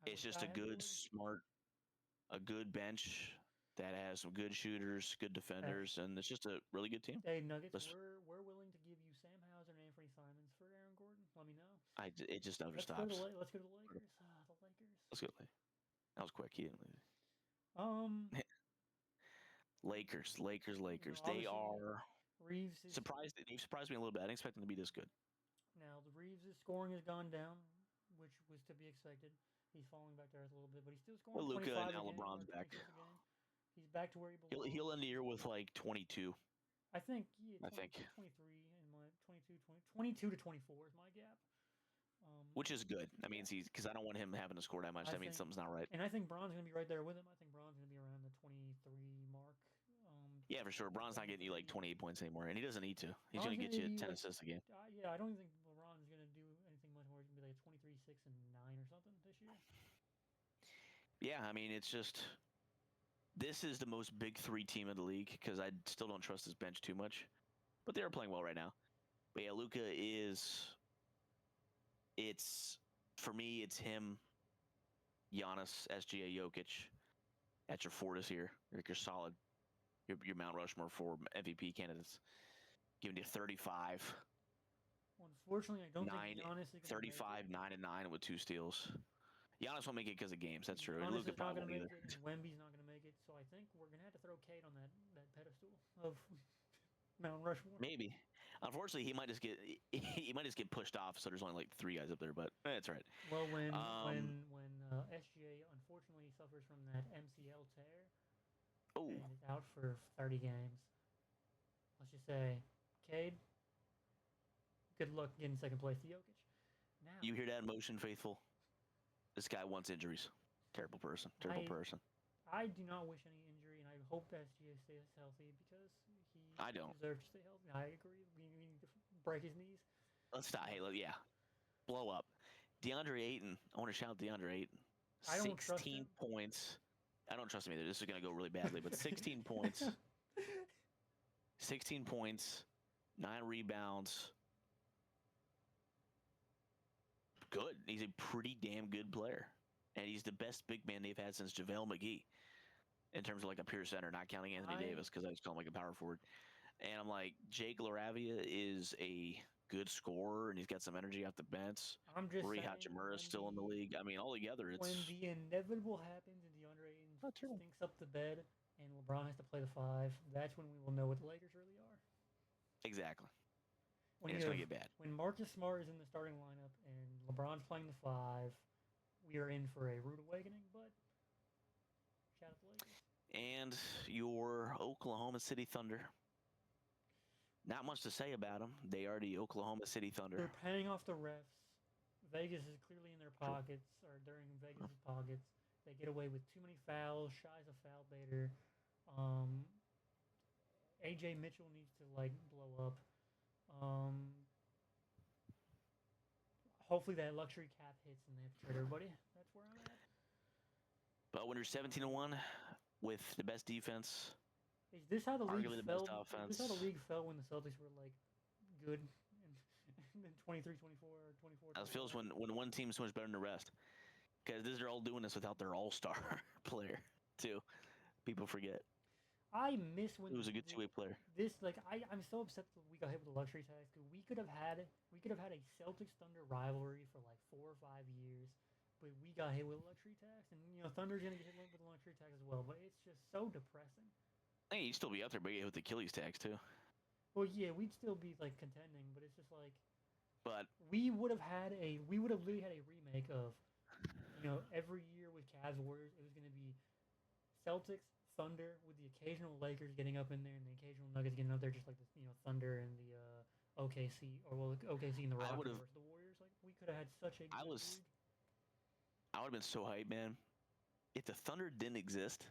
It's just a good, smart, a good bench that has some good shooters, good defenders, and it's just a really good team. Hey, Nuggets, we're willing to give you Sam Hauser and Anthony Simons for Aaron Gordon. Let me know. It just never stops. Let's go to the Lakers. Let's go. That was quick. He didn't leave. Um, Lakers. They obviously are Reeves is surprised. They surprised me a little bit. I didn't expect them to be this good. now the Reeves' scoring has gone down, which was to be expected. He's falling back to earth a little bit, but he's still Well, scoring Luca and 25 a now game LeBron's or back. 26 a game. He's back to where he He'll belongs. end the year with like 22. I think yeah, I 20, think, 23 in my 22 to 24 is my gap. which is good. That Yeah, means because I don't want him having to score that much. I That means think, something's not right. and I think Braun's gonna be right there with him. I think Braun's gonna be around the 23 mark. Yeah, for sure. Bron's not getting you like 28 points anymore, and he doesn't need to. He's Braun's going to get you be 10 like, assists a game. yeah, I don't even think LeBron's gonna do anything much more. He's gonna be like 23, 6, and 9 or something this year. Yeah, I mean, it's just this is the most big three team in the league because I still don't trust his bench too much, but they are playing well right now. But yeah, Luca is. It's for me. It's him, Giannis, SGA, Jokic. At your four this year. You're solid. Your Mount Rushmore for MVP candidates. Giving you 35. Unfortunately, I don't 9, think Giannis is gonna 35, 9 and 9 with 2 steals. Giannis won't make it because of games. That's true. And Giannis Luka is not probably going to won't make either. it, and Wemby's not going to make it. So I think we're going to have to throw Cade on that pedestal of Mount Rushmore. Maybe. Unfortunately, he might just get pushed off. So there's only like 3 guys up there, but that's right. Well, when SGA unfortunately suffers from that MCL tear Oh, and is out for 30 games, let's just say, Cade, good luck getting second place to Jokic. Now you hear that, motion faithful? This guy wants injuries. Terrible person. Terrible person. I do not wish any injury, and I hope SGA stays healthy because he I don't. deserves to stay healthy. I agree. We need to break his knees. Let's stop. Hey, yeah. Blow up. DeAndre Ayton. I want to shout DeAndre Ayton. I don't trust 16 him. points. I don't trust him either. This is going to go really badly, but 16 points. 16 points, 9 rebounds. Good. He's a pretty damn good player. And he's the best big man they've had since JaVale McGee in terms of like a pure center, not counting Anthony Davis because I just call him like a power forward. And I'm like, Jake LaRavia is a good scorer and he's got some energy off the bench. I'm just Rui saying, Hachimura is still in the league. I mean, all together, it's when the inevitable happens and DeAndre Ayton stinks up the bed and LeBron has to play the 5, that's when we will know what the Lakers really are. Exactly. When and it's going to get bad. When Marcus Smart is in the starting lineup and LeBron's playing the 5, we are in for a rude awakening, but shout out the Lakers. And your Oklahoma City Thunder. Not much to say about them. They are the Oklahoma City Thunder. They're paying off the refs. Vegas is clearly in their pockets, or they're in Vegas' pockets. They get away with too many fouls. Shy's a foul baiter. AJ Mitchell needs to blow up. Hopefully that luxury cap hits and they have to trade everybody. That's where I'm at. But when you're 17-1 with the best defense, is this how the league fell? Is this how the league fell when the Celtics were good in 23-24 or 24? It feels when one team's so much better than the rest. Because they're all doing this without their all-star player too. People forget. I miss when he was a good two-way player. I'm so upset that we got hit with the luxury tax because we could have had a Celtics Thunder rivalry for 4 or 5 years, but we got hit with a luxury tax, and Thunder's gonna get hit with the luxury tax as well. But it's just so depressing. Hey, you'd still be up there, but you get hit with the Achilles tax too. Well, yeah, we'd still be contending, but it's just But we would have literally had a remake of every year with Cavs Warriors. It was gonna be Celtics. Thunder with the occasional Lakers getting up in there and the occasional Nuggets getting up there, just like the Thunder and the OKC OKC and the Rockets versus the Warriors. We could have had such a. I would have been so hyped, man. If the Thunder didn't exist,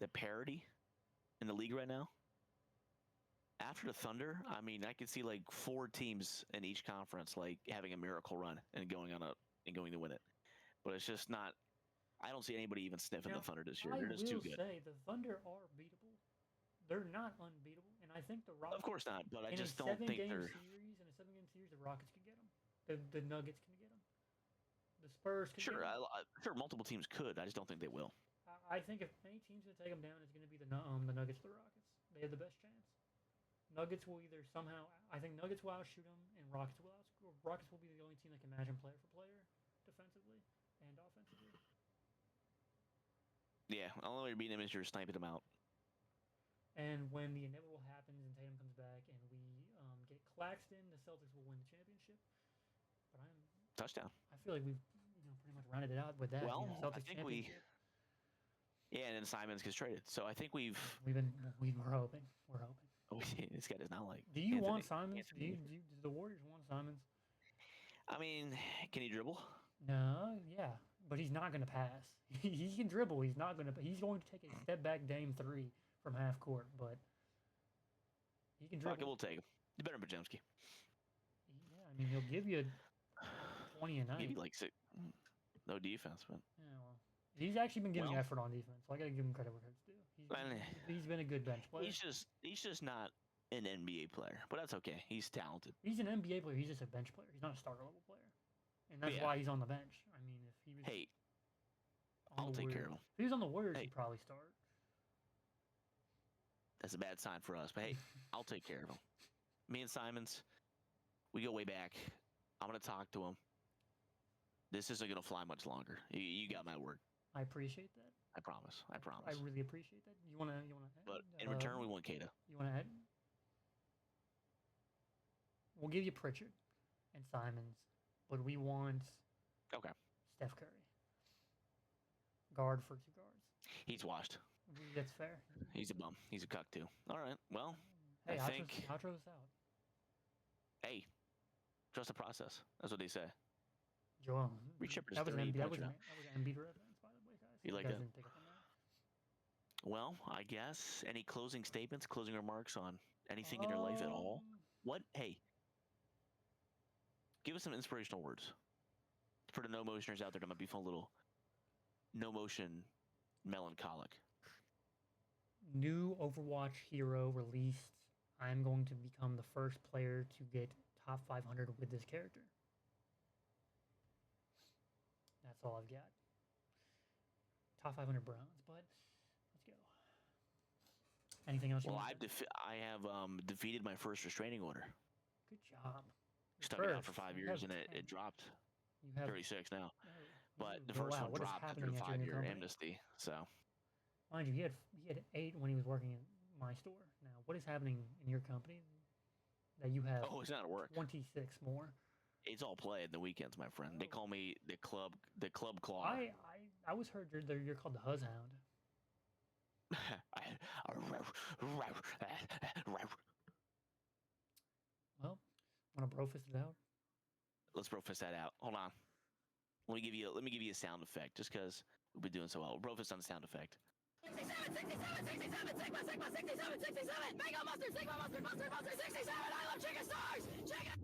the parity in the league right now. After the Thunder, I mean, I could see 4 teams in each conference having a miracle run and going to win it. But it's just not. I don't see anybody even sniffing the Thunder this year. They're just too good. I will say the Thunder are beatable. They're not unbeatable, and I think the Rockets. Of course not, but I just don't think they're. In a 7-game series, the Rockets can get them. The Nuggets can get them. The Spurs can. Sure, sure, multiple teams could. I just don't think they will. I think if any team's gonna take them down, it's gonna be the Nuggets, the Rockets. They have the best chance. Nuggets will either somehow. I think Nuggets will outshoot them, and Rockets will Rockets will be the only team that can match them player for player, defensively and offensively. The only way you're beating him is you're sniping him out. And when the inevitable happens and Tatum comes back and we get Claxton, the Celtics will win the championship. But Touchdown. I feel like we've pretty much rounded it out with that. Well, I Celtics think we. championship. Yeah, and then Simons gets traded. So I think we're hoping. We're hoping. this guy does not like. Do you want Simons? Do the Warriors want Simons? I mean, can he dribble? No, yeah, but he's not going to pass. He can dribble. He's not going to. He's going to take a step back Dame 3 from half court, but he can dribble. Fuck it, we'll take him. You better than Bajemski. Yeah, I mean he'll give you 20 a night. Maybe like 6. No defense, but yeah, well, he's actually been giving effort on defense. So I got to give him credit where credit's due. He's been a good bench player. He's just not an NBA player, but that's okay. He's talented. He's an NBA player. He's just a bench player. He's not a starter level player, and that's why he's on the bench. I mean, if he was I'll take care of him. If he was on the Warriors, he'd probably start. That's a bad sign for us, but hey, I'll take care of him. Me and Simons, we go way back. I'm gonna talk to him. This isn't gonna fly much longer. You got my word. I appreciate that. I promise. I promise. I really appreciate that. You wanna. But in return, we want Kata. You wanna add? We'll give you Pritchard and Simons, but we want Steph Curry. Guard for 2 guards. He's washed. That's fair. He's a bum. He's a cuck too. All right. Well, hey, I think. Outro's out. Hey, trust the process. That's what they say. Joel. Reach up That was an Embiid reference, by the way, guys. You like that? Well, I guess any closing statements, closing remarks on anything in your life at all? What? Hey, give us some inspirational words for the no motioners out there that might be feeling a little no motion melancholic. New Overwatch hero released. I'm going to become the first player to get top 500 with this character. That's all I've got. Top 500 bronze, but let's go. Anything else? Well, I have defeated my first restraining order. Good job. Stuck it out for 5 years and it dropped. 36 now. But the first one dropped after a 5-year amnesty. So, mind you, he had 8 when he was working at my store. Now, what is happening in your company that you have? Oh, it's not at work. 26 more. It's all play in the weekends, my friend. They call me the club claw. I was heard you're called the Huzz Hound. Well, want to brofist it out? Let's brofist that out. Hold on. Let me give you a sound effect, just because we've been doing so well. We'll brofist on the sound effect. 67, 67, 67, Sigma, Sigma, 67, 67, Mango Mustard, Sigma, Mustard, Mustard, Mustard, 67, I love chicken stars! Chicken!